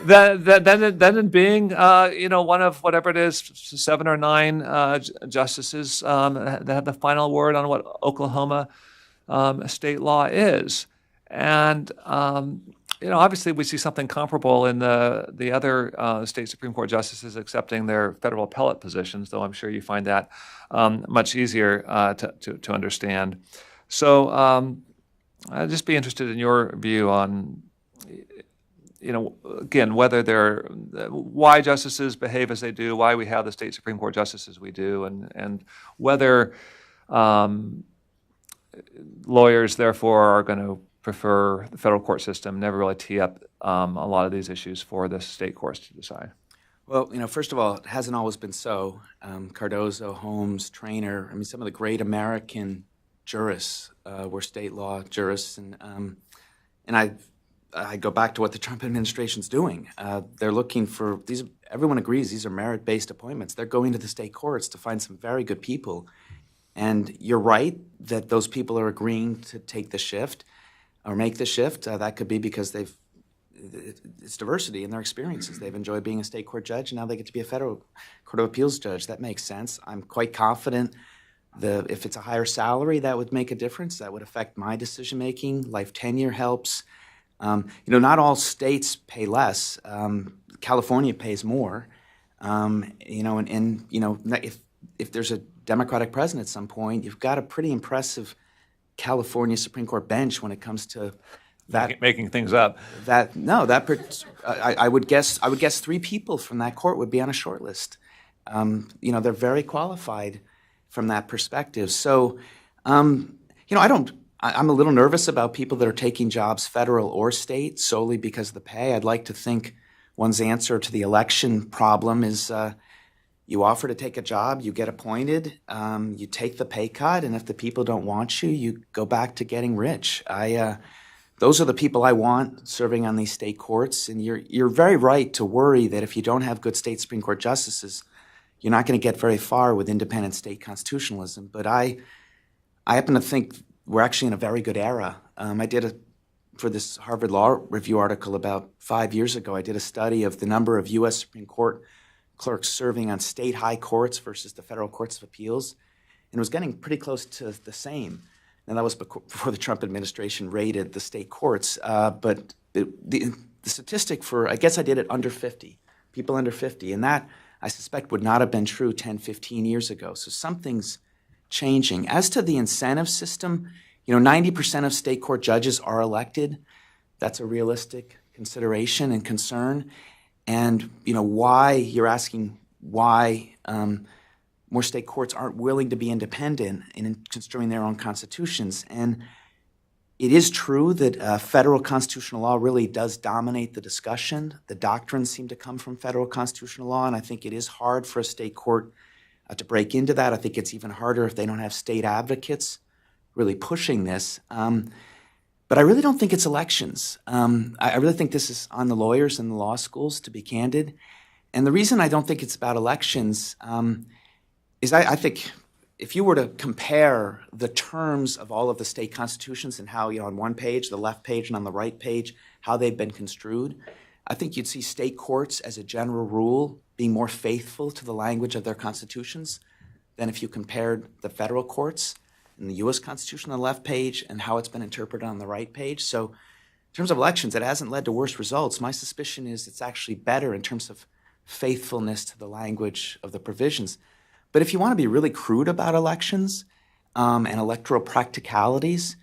Speaker 4: than being, one of whatever it is, 7 or 9 justices that have the final word on what Oklahoma state law is. And obviously we see something comparable in the other state Supreme Court justices accepting their federal appellate positions, though I'm sure you find that much easier to understand. So I'd just be interested in your view on, again, why justices behave as they do, why we have the state Supreme Court justices we do, and whether lawyers, therefore, are going to prefer the federal court system, never really tee up a lot of these issues for the state courts to decide.
Speaker 3: Well, first of all, it hasn't always been so. Cardozo, Holmes, Traynor, some of the great American jurists were state law jurists, and I go back to what the Trump administration's doing. They're looking for these. Everyone agrees these are merit-based appointments. They're going to the state courts to find some very good people, and you're right that those people are agreeing to take the shift or make the shift. That could be because it's diversity in their experiences. They've enjoyed being a state court judge, and now they get to be a federal court of appeals judge. That makes sense. I'm quite confident that if it's a higher salary, that would make a difference. That would affect my decision-making. Life tenure helps. Not all states pay less. California pays more. If there's a Democratic president at some point, you've got a pretty impressive California Supreme Court bench when it comes to that.
Speaker 4: Making things up.
Speaker 3: I would guess 3 people from that court would be on a short list. They're very qualified from that perspective. So, I'm a little nervous about people that are taking jobs federal or state solely because of the pay. I'd like to think one's answer to the election problem is you offer to take a job, you get appointed, you take the pay cut, and if the people don't want you, you go back to getting rich. Those are the people I want serving on these state courts, and you're very right to worry that if you don't have good state Supreme Court justices, you're not going to get very far with independent state constitutionalism. But I happen to think we're actually in a very good era. For this Harvard Law Review article about 5 years ago, I did a study of the number of U.S. Supreme Court clerks serving on state high courts versus the federal courts of appeals, and it was getting pretty close to the same. And that was before the Trump administration raided the state courts. But the statistic I guess I did it under 50, people under 50, and that I suspect would not have been true 10, 15 years ago. So something's changing. As to the incentive system, 90% of state court judges are elected. That's a realistic consideration and concern. And, why you're asking why more state courts aren't willing to be independent in construing their own constitutions. And it is true that federal constitutional law really does dominate the discussion. The doctrines seem to come from federal constitutional law, and I think it is hard for a state court to break into that. I think it's even harder if they don't have state advocates really pushing this. But I really don't think it's elections. I really think this is on the lawyers and the law schools, to be candid. And the reason I don't think it's about elections is I think if you were to compare the terms of all of the state constitutions and how, on one page, the left page, and on the right page, how they've been construed, I think you'd see state courts, as a general rule, being more faithful to the language of their constitutions than if you compared the federal courts in the U.S. Constitution on the left page and how it's been interpreted on the right page. So in terms of elections, it hasn't led to worse results. My suspicion is it's actually better in terms of faithfulness to the language of the provisions. But if you want to be really crude about elections and electoral practicalities,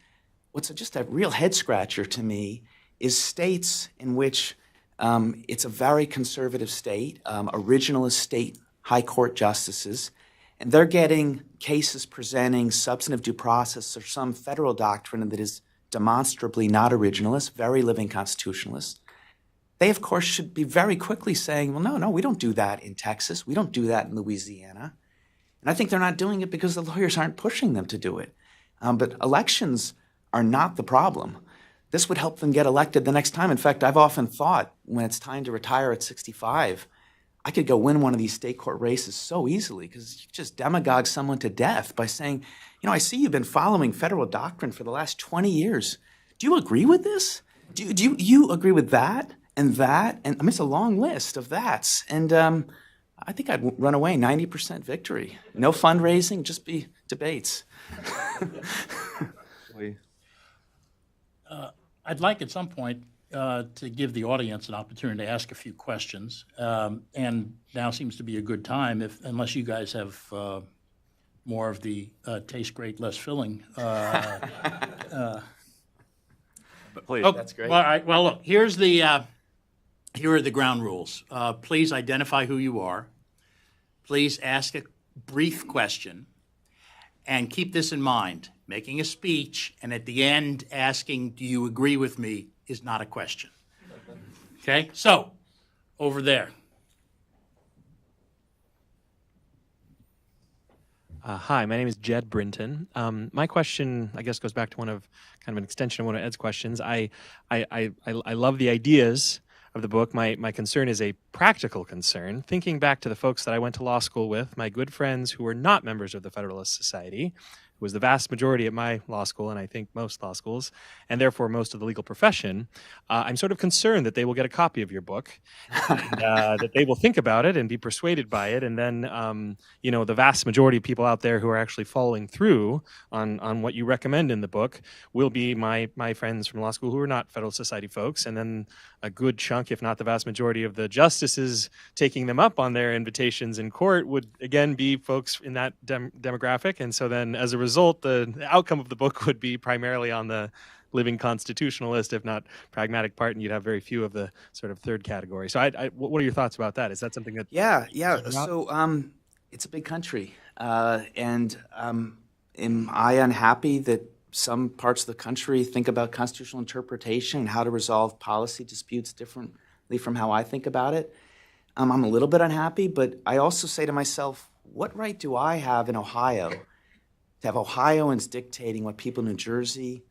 Speaker 3: what's just a real head-scratcher to me is states in which it's a very conservative state, originalist state high court justices, and they're getting cases presenting substantive due process or some federal doctrine that is demonstrably not originalist, very living constitutionalist. They, of course, should be very quickly saying, well, no, we don't do that in Texas. We don't do that in Louisiana. And I think they're not doing it because the lawyers aren't pushing them to do it. But elections are not the problem. This would help them get elected the next time. In fact, I've often thought when it's time to retire at 65, I could go win one of these state court races so easily because you just demagogue someone to death by saying, I see you've been following federal doctrine for the last 20 years. Do you agree with this? Do you agree with that? and that, and I mean, it's a long list of that's. And I think I'd run away, 90% victory. No fundraising, just be debates.
Speaker 2: I'd like at some point to give the audience an opportunity to ask a few questions. And now seems to be a good time, unless you guys have more of the taste great, less filling.
Speaker 4: Please.
Speaker 2: Oh,
Speaker 3: That's great.
Speaker 2: All right. Well, look, here are the ground rules. Please identify who you are. Please ask a brief question. And keep this in mind. Making a speech and at the end asking, do you agree with me, is not a question. Okay? So, over there.
Speaker 6: Hi, my name is Jed Brinton. My question, I guess, goes back to kind of an extension of one of Ed's questions. I love the ideas of the book. My concern is a practical concern. Thinking back to the folks that I went to law school with, my good friends who were not members of the Federalist Society, who was the vast majority at my law school, and I think most law schools, and therefore most of the legal profession, I'm sort of concerned that they will get a copy of your book, and, that they will think about it and be persuaded by it, and then, the vast majority of people out there who are actually following through on what you recommend in the book will be my friends from law school who are not Federalist Society folks, and then a good chunk, if not the vast majority of the justices taking them up on their invitations in court would, again, be folks in that demographic, and so then as a result, the outcome of the book would be primarily on the living constitutionalist, if not pragmatic part, and you'd have very few of the sort of third category. So what are your thoughts about that? Is that something that...
Speaker 3: Yeah. So it's a big country. And am I unhappy that some parts of the country think about constitutional interpretation and how to resolve policy disputes differently from how I think about it? I'm a little bit unhappy, but I also say to myself, what right do I have in Ohio to have Ohioans dictating what people in New Jersey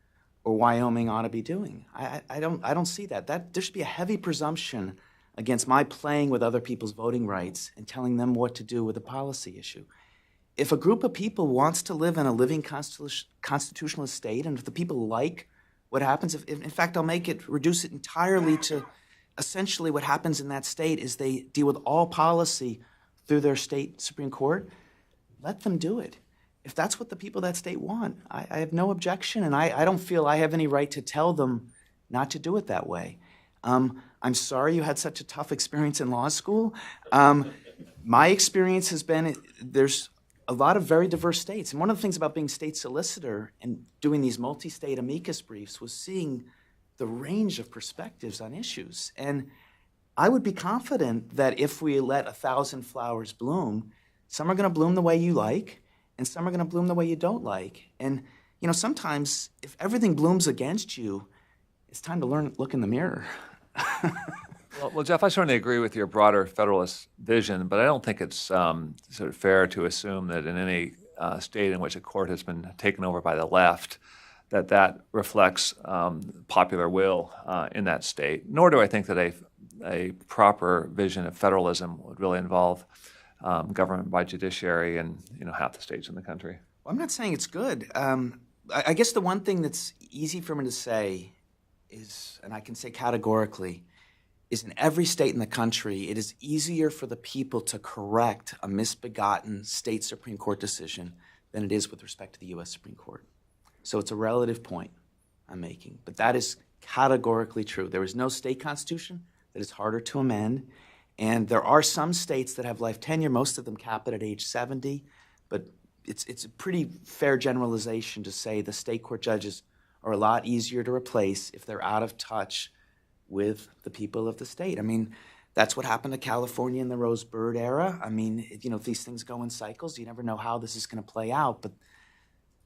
Speaker 3: or Wyoming ought to be doing? I don't see that. There should be a heavy presumption against my playing with other people's voting rights and telling them what to do with a policy issue. If a group of people wants to live in a living constitutionalist state, and if the people like what happens, in fact, I'll reduce it entirely to essentially what happens in that state is they deal with all policy through their state Supreme Court, let them do it. If that's what the people of that state want, I have no objection, and I don't feel I have any right to tell them not to do it that way. I'm sorry you had such a tough experience in law school. My experience has been there's a lot of very diverse states, and one of the things about being state solicitor and doing these multi-state amicus briefs was seeing the range of perspectives on issues. And I would be confident that if we let 1,000 flowers bloom, some are going to bloom the way you like, and some are going to bloom the way you don't like. And, sometimes if everything blooms against you, it's time to look in the mirror.
Speaker 4: Well, Jeff, I certainly agree with your broader Federalist vision, but I don't think it's sort of fair to assume that in any state in which a court has been taken over by the left, that reflects popular will in that state. Nor do I think that a proper vision of federalism would really involve government by judiciary in half the states in the country.
Speaker 3: Well, I'm not saying it's good. I guess the one thing that's easy for me to say is, and I can say categorically, is in every state in the country, it is easier for the people to correct a misbegotten state Supreme Court decision than it is with respect to the U.S. Supreme Court. So it's a relative point I'm making, but that is categorically true. There is no state constitution that is harder to amend, and there are some states that have life tenure, most of them cap it at age 70, but it's a pretty fair generalization to say the state court judges are a lot easier to replace if they're out of touch with the people of the state. I mean, that's what happened to California in the Rose Bird era. I mean, these things go in cycles. You never know how this is going to play out, but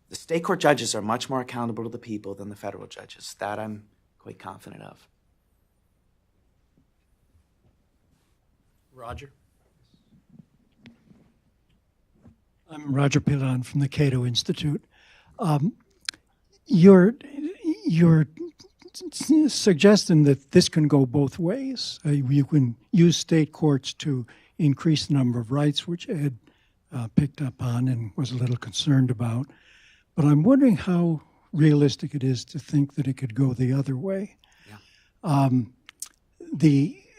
Speaker 3: the state court judges are much more accountable to the people than the federal judges. That I'm quite confident of.
Speaker 2: Roger?
Speaker 7: I'm Roger Pilon from the Cato Institute. You're suggesting that this can go both ways. You can use state courts to increase the number of rights, which Ed picked up on and was a little concerned about. But I'm wondering how realistic it is to think that it could go the other way.
Speaker 3: Yeah.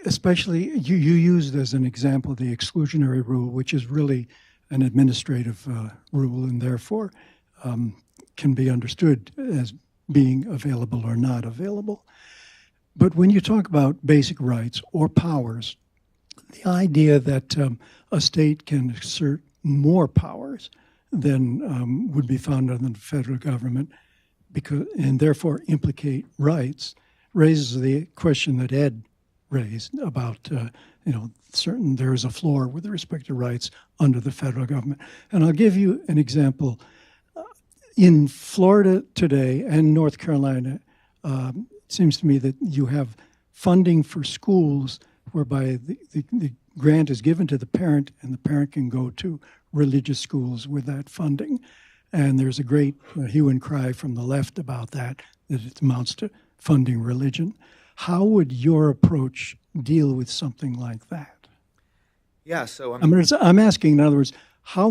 Speaker 7: especially you used as an example the exclusionary rule, which is really an administrative rule and therefore can be understood as being available or not available. But when you talk about basic rights or powers, the idea that a state can exert more powers than would be found under the federal government, and therefore implicate rights, raises the question that Ed raised about there is a floor with respect to rights under the federal government. And I'll give you an example. In Florida today and North Carolina, it seems to me that you have funding for schools whereby the grant is given to the parent and the parent can go to religious schools with that funding. And there's a great hue and cry from the left about that it amounts to funding religion. How would your approach deal with something like that?
Speaker 3: Yeah, so
Speaker 7: I'm asking, in other words, how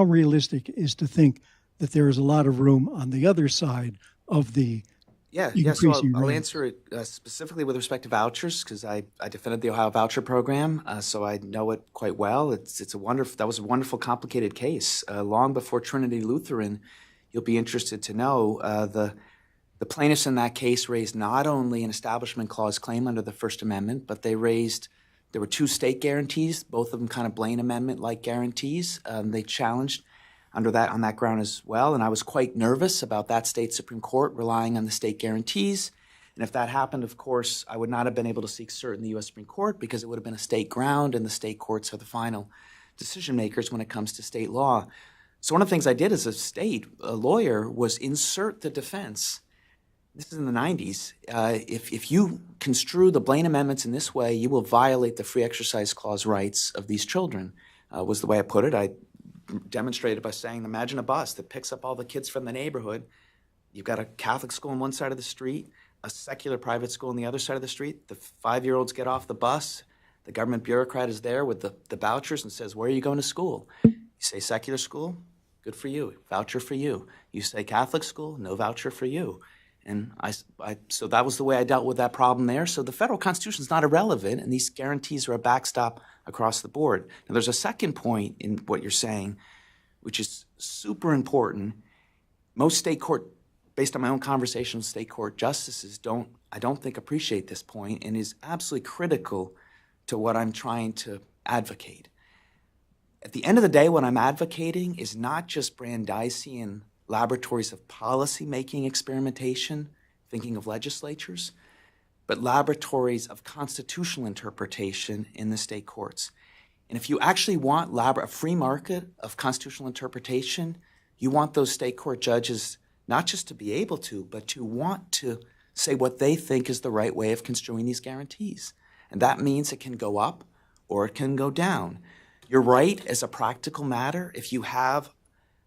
Speaker 7: realistic is to think that there is a lot of room on the other side of the
Speaker 3: So
Speaker 7: increasing
Speaker 3: I'll
Speaker 7: rates?
Speaker 3: answer it specifically with respect to vouchers because I defended the Ohio voucher program, so I know it quite well. That was a wonderful, complicated case. Long before Trinity Lutheran, you'll be interested to know the plaintiffs in that case raised not only an Establishment Clause claim under the First Amendment, but there were two state guarantees, both of them kind of Blaine Amendment-like guarantees. They challenged on that ground as well, and I was quite nervous about that state Supreme Court relying on the state guarantees. And if that happened, of course, I would not have been able to seek cert in the U.S. Supreme Court because it would have been a state ground, and the state courts are the final decision makers when it comes to state law. So one of the things I did as a lawyer was insert the defense. This is in the 90s. If you construe the Blaine Amendments in this way, you will violate the Free Exercise Clause rights of these children, was the way I put it. I demonstrated by saying, imagine a bus that picks up all the kids from the neighborhood. You've got a Catholic school on one side of the street, a secular private school on the other side of the street. The 5-year-olds get off the bus. The government bureaucrat is there with the vouchers and says, where are you going to school? You say secular school, good for you, voucher for you. You say Catholic school, no voucher for you. And so that was the way I dealt with that problem there. So the federal Constitution is not irrelevant, and these guarantees are a backstop across the board. Now, there's a second point in what you're saying, which is super important. Most state court, based on my own conversation with state court justices, I don't think appreciate this point and is absolutely critical to what I'm trying to advocate. At the end of the day, what I'm advocating is not just Brandeisian laboratories of policy-making experimentation, thinking of legislatures, but laboratories of constitutional interpretation in the state courts. And if you actually want a free market of constitutional interpretation, you want those state court judges not just to be able to, but to want to say what they think is the right way of construing these guarantees. And that means it can go up or it can go down. You're right, as a practical matter, if you have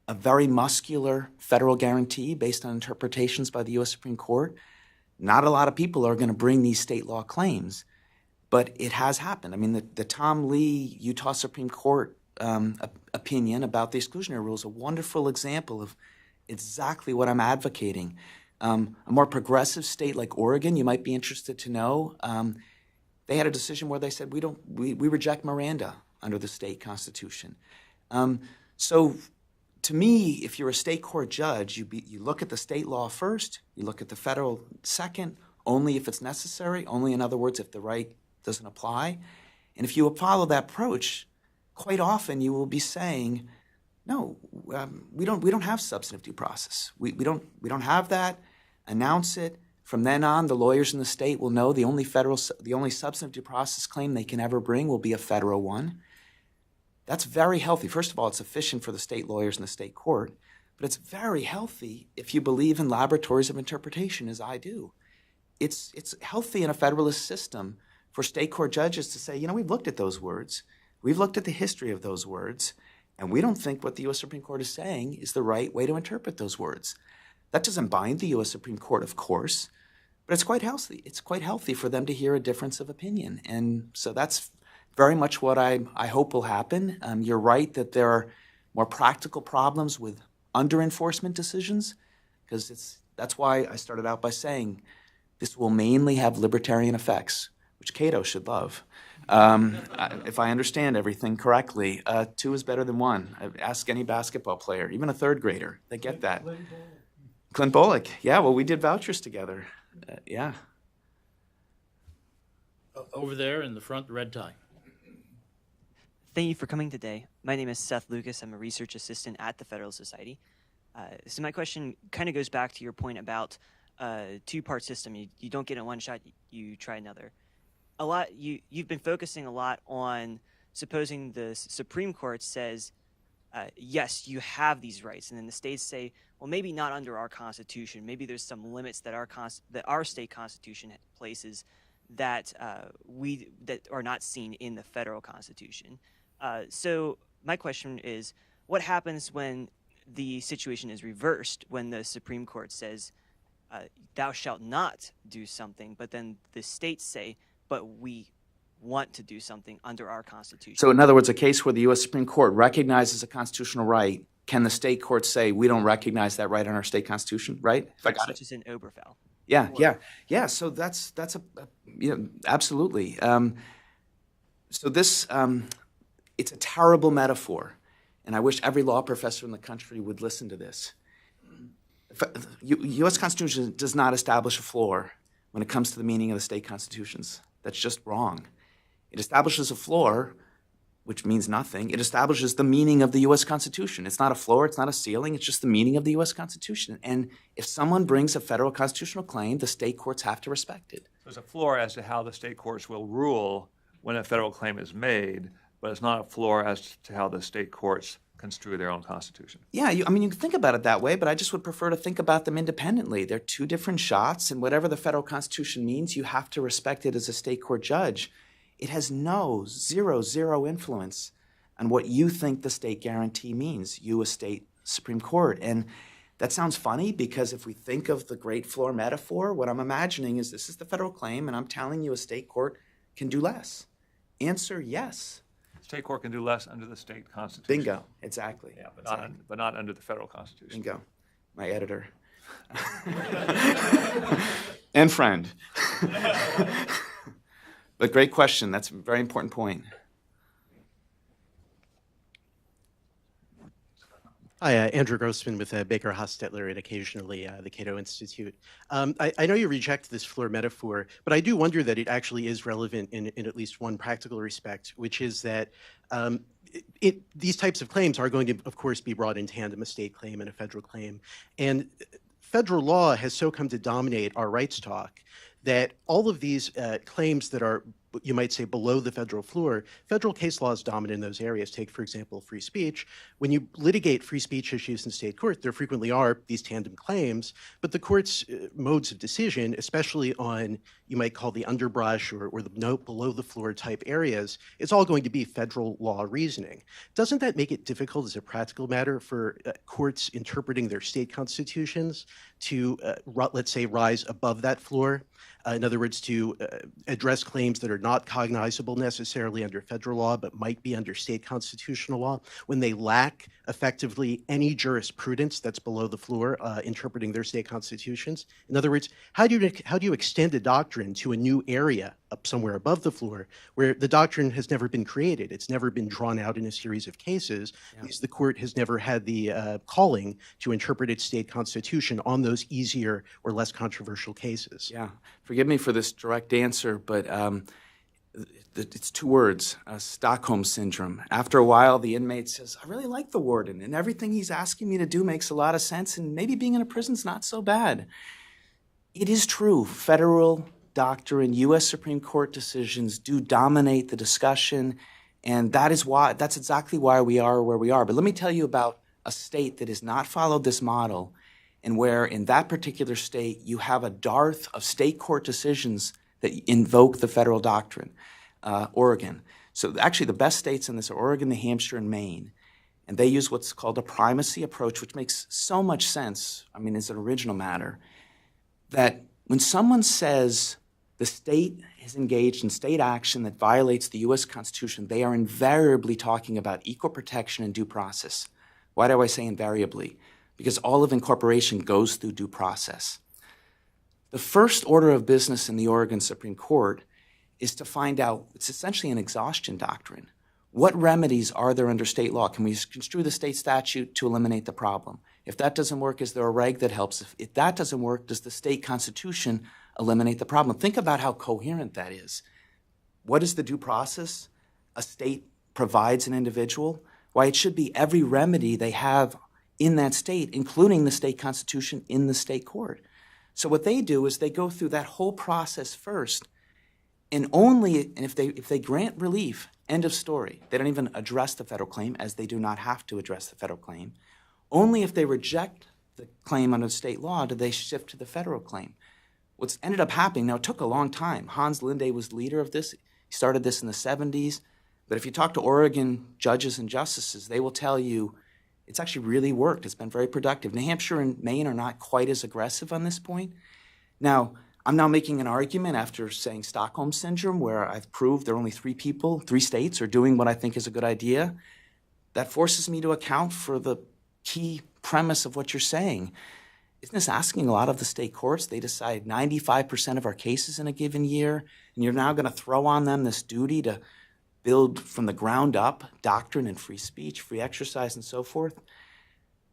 Speaker 3: a very muscular federal guarantee based on interpretations by the U.S. Supreme Court, not a lot of people are going to bring these state law claims, but it has happened. I mean, the Tom Lee Utah Supreme Court opinion about the exclusionary rule is a wonderful example of exactly what I'm advocating. A more progressive state like Oregon, you might be interested to know, they had a decision where they said, we reject Miranda under the state constitution. So to me, if you're a state court judge, you look at the state law first, you look at the federal second, only if it's necessary, only, in other words, if the right doesn't apply. And if you follow that approach, quite often you will be saying, no, we don't have substantive due process. We don't have that. Announce it. From then on, the lawyers in the state will know the only substantive due process claim they can ever bring will be a federal one. That's very healthy. First of all, it's efficient for the state lawyers in the state court, but it's very healthy if you believe in laboratories of interpretation, as I do. It's healthy in a federalist system for state court judges to say, we've looked at those words, we've looked at the history of those words, and we don't think what the U.S. Supreme Court is saying is the right way to interpret those words. That doesn't bind the U.S. Supreme Court, of course, but it's quite healthy. It's quite healthy for them to hear a difference of opinion. And so that's very much what I hope will happen. You're right that there are more practical problems with under-enforcement decisions, because that's why I started out by saying this will mainly have libertarian effects, which Cato should love. If I understand everything correctly, 2 is better than 1. Ask any basketball player, even a third grader. They get that. Clint Bullock. Yeah, well, we did vouchers together. Yeah.
Speaker 2: Over there in the front, red tie.
Speaker 8: Thank you for coming today. My name is Seth Lucas. I'm a research assistant at the Federal Society. So my question kind of goes back to your point about two-part system. You don't get it in one shot, you try another. You've been focusing a lot on supposing the Supreme Court says, yes, you have these rights, and then the states say, well, maybe not under our Constitution. Maybe there's some limits that our state Constitution places that that are not seen in the federal Constitution. So my question is, what happens when the situation is reversed, when the Supreme Court says, thou shalt not do something, but then the states say, but we want to do something under our Constitution?
Speaker 3: So in other words, a case where the U.S. Supreme Court recognizes a constitutional right, can the state court say, we don't recognize that right in our state constitution, right? If I got it.
Speaker 8: Such as in Oberfell.
Speaker 3: Yeah. So that's absolutely. So this, it's a terrible metaphor, and I wish every law professor in the country would listen to this. U.S. Constitution does not establish a floor when it comes to the meaning of the state constitutions. That's just wrong. It establishes a floor, which means nothing. It establishes the meaning of the U.S. Constitution. It's not a floor, it's not a ceiling, it's just the meaning of the U.S. Constitution. And if someone brings a federal constitutional claim, the state courts have to respect it.
Speaker 4: There's a floor as to how the state courts will rule when a federal claim is made, but it's not a floor as to how the state courts construe their own constitution.
Speaker 3: Yeah, you can think about it that way, but I just would prefer to think about them independently. They're 2 different shots, and whatever the federal constitution means, you have to respect it as a state court judge. It has zero influence on what you think the state guarantee means, you a state Supreme Court. And that sounds funny because if we think of the great floor metaphor, what I'm imagining is this is the federal claim, and I'm telling you a state court can do less. Answer, yes.
Speaker 4: State court can do less under the state constitution.
Speaker 3: Bingo, exactly.
Speaker 4: Yeah, but not under the federal constitution.
Speaker 3: Bingo, my editor. And friend. But great question. That's a very important point.
Speaker 9: Hi, Andrew Grossman with Baker Hostetler and occasionally the Cato Institute. I know you reject this floor metaphor, but I do wonder that it actually is relevant in at least one practical respect, which is that these types of claims are going to, of course, be brought in tandem, a state claim and a federal claim. And federal law has so come to dominate our rights talk that all of these claims that are, you might say, below the federal floor, federal case law is dominant in those areas. Take, for example, free speech. When you litigate free speech issues in state court, there frequently are these tandem claims, but the court's modes of decision, especially on, you might call the underbrush or the below the floor type areas, it's all going to be federal law reasoning. Doesn't that make it difficult as a practical matter for courts interpreting their state constitutions to, let's say, rise above that floor? In other words, to address claims that are not cognizable necessarily under federal law, but might be under state constitutional law, when they lack effectively any jurisprudence that's below the floor interpreting their state constitutions. In other words, how do you extend a doctrine to a new area up somewhere above the floor where the doctrine has never been created? It's never been drawn out in a series of cases because the court has never had the calling to interpret its state constitution on those easier or less controversial cases.
Speaker 3: Yeah, forgive me for this direct answer, but it's 2 words, Stockholm Syndrome. After a while, the inmate says, I really like the warden, and everything he's asking me to do makes a lot of sense, and maybe being in a prison's not so bad. It is true, federal doctrine, U.S. Supreme Court decisions do dominate the discussion, and that's exactly why we are where we are. But let me tell you about a state that has not followed this model, and where in that particular state you have a dearth of state court decisions that invoke the federal doctrine, Oregon. So actually the best states in this are Oregon, New Hampshire, and Maine. And they use what's called a primacy approach, which makes so much sense, as an original matter, that when someone says the state is engaged in state action that violates the U.S. Constitution, they are invariably talking about equal protection and due process. Why do I say invariably? Because all of incorporation goes through due process. The first order of business in the Oregon Supreme Court is to find out, it's essentially an exhaustion doctrine. What remedies are there under state law? Can we construe the state statute to eliminate the problem? If that doesn't work, is there a reg that helps? If that doesn't work, does the state constitution eliminate the problem? Think about how coherent that is. What is the due process a state provides an individual? Why, it should be every remedy they have in that state, including the state constitution in the state court. So what they do is they go through that whole process first, and if they grant relief, end of story. They don't even address the federal claim, as they do not have to address the federal claim. Only if they reject the claim under state law do they shift to the federal claim. What's ended up happening, now it took a long time. Hans Linde was the leader of this. He started this in the 70s. But if you talk to Oregon judges and justices, they will tell you it's actually really worked. It's been very productive. New Hampshire and Maine are not quite as aggressive on this point. Now, I'm now making an argument after saying Stockholm Syndrome, where I've proved there are only 3 states are doing what I think is a good idea. That forces me to account for the key premise of what you're saying. Isn't this asking a lot of the state courts? They decide 95% of our cases in a given year, and you're now going to throw on them this duty to build from the ground up doctrine and free speech, free exercise, and so forth.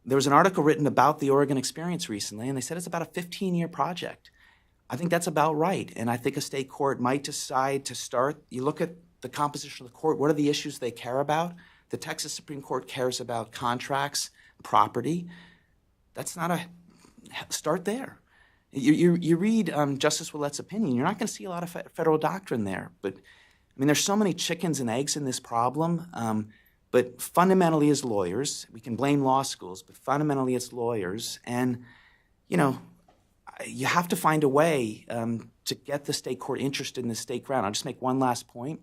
Speaker 3: There was an article written about the Oregon experience recently, and they said it's about a 15-year project. I think that's about right, and I think a state court might decide to start. You look at the composition of the court, what are the issues they care about? The Texas Supreme Court cares about contracts, property. That's not a start there. You read Justice Ouellette's opinion, you're not going to see a lot of federal doctrine there, but I mean, there's so many chickens and eggs in this problem, but fundamentally as lawyers, we can blame law schools, but fundamentally as lawyers, and, you know, you have to find a way to get the state court interested in the state ground. I'll just make one last point.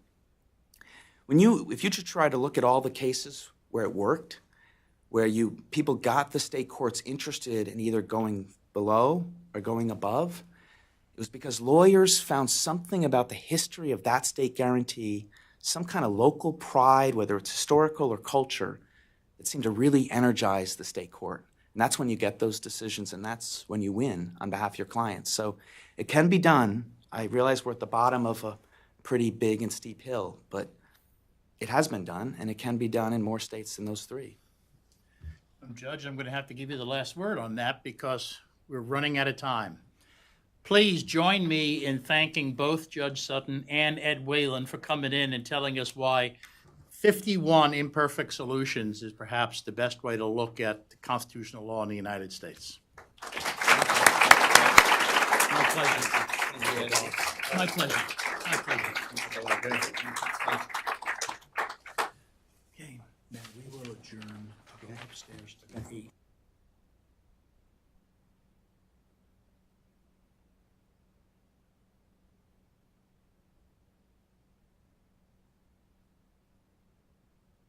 Speaker 3: If you just try to look at all the cases where it worked, where people got the state courts interested in either going below or going above, it was because lawyers found something about the history of that state guarantee, some kind of local pride, whether it's historical or culture, that seemed to really energize the state court. And that's when you get those decisions, and that's when you win on behalf of your clients. So it can be done. I realize we're at the bottom of a pretty big and steep hill, but it has been done, and it can be done in more states than those 3.
Speaker 2: Judge, I'm going to have to give you the last word on that because we're running out of time. Please join me in thanking both Judge Sutton and Ed Whalen for coming in and telling us why 51 imperfect solutions is perhaps the best way to look at the constitutional law in the United States. My pleasure. My pleasure. My pleasure. Okay, now we will adjourn. Go upstairs to 8.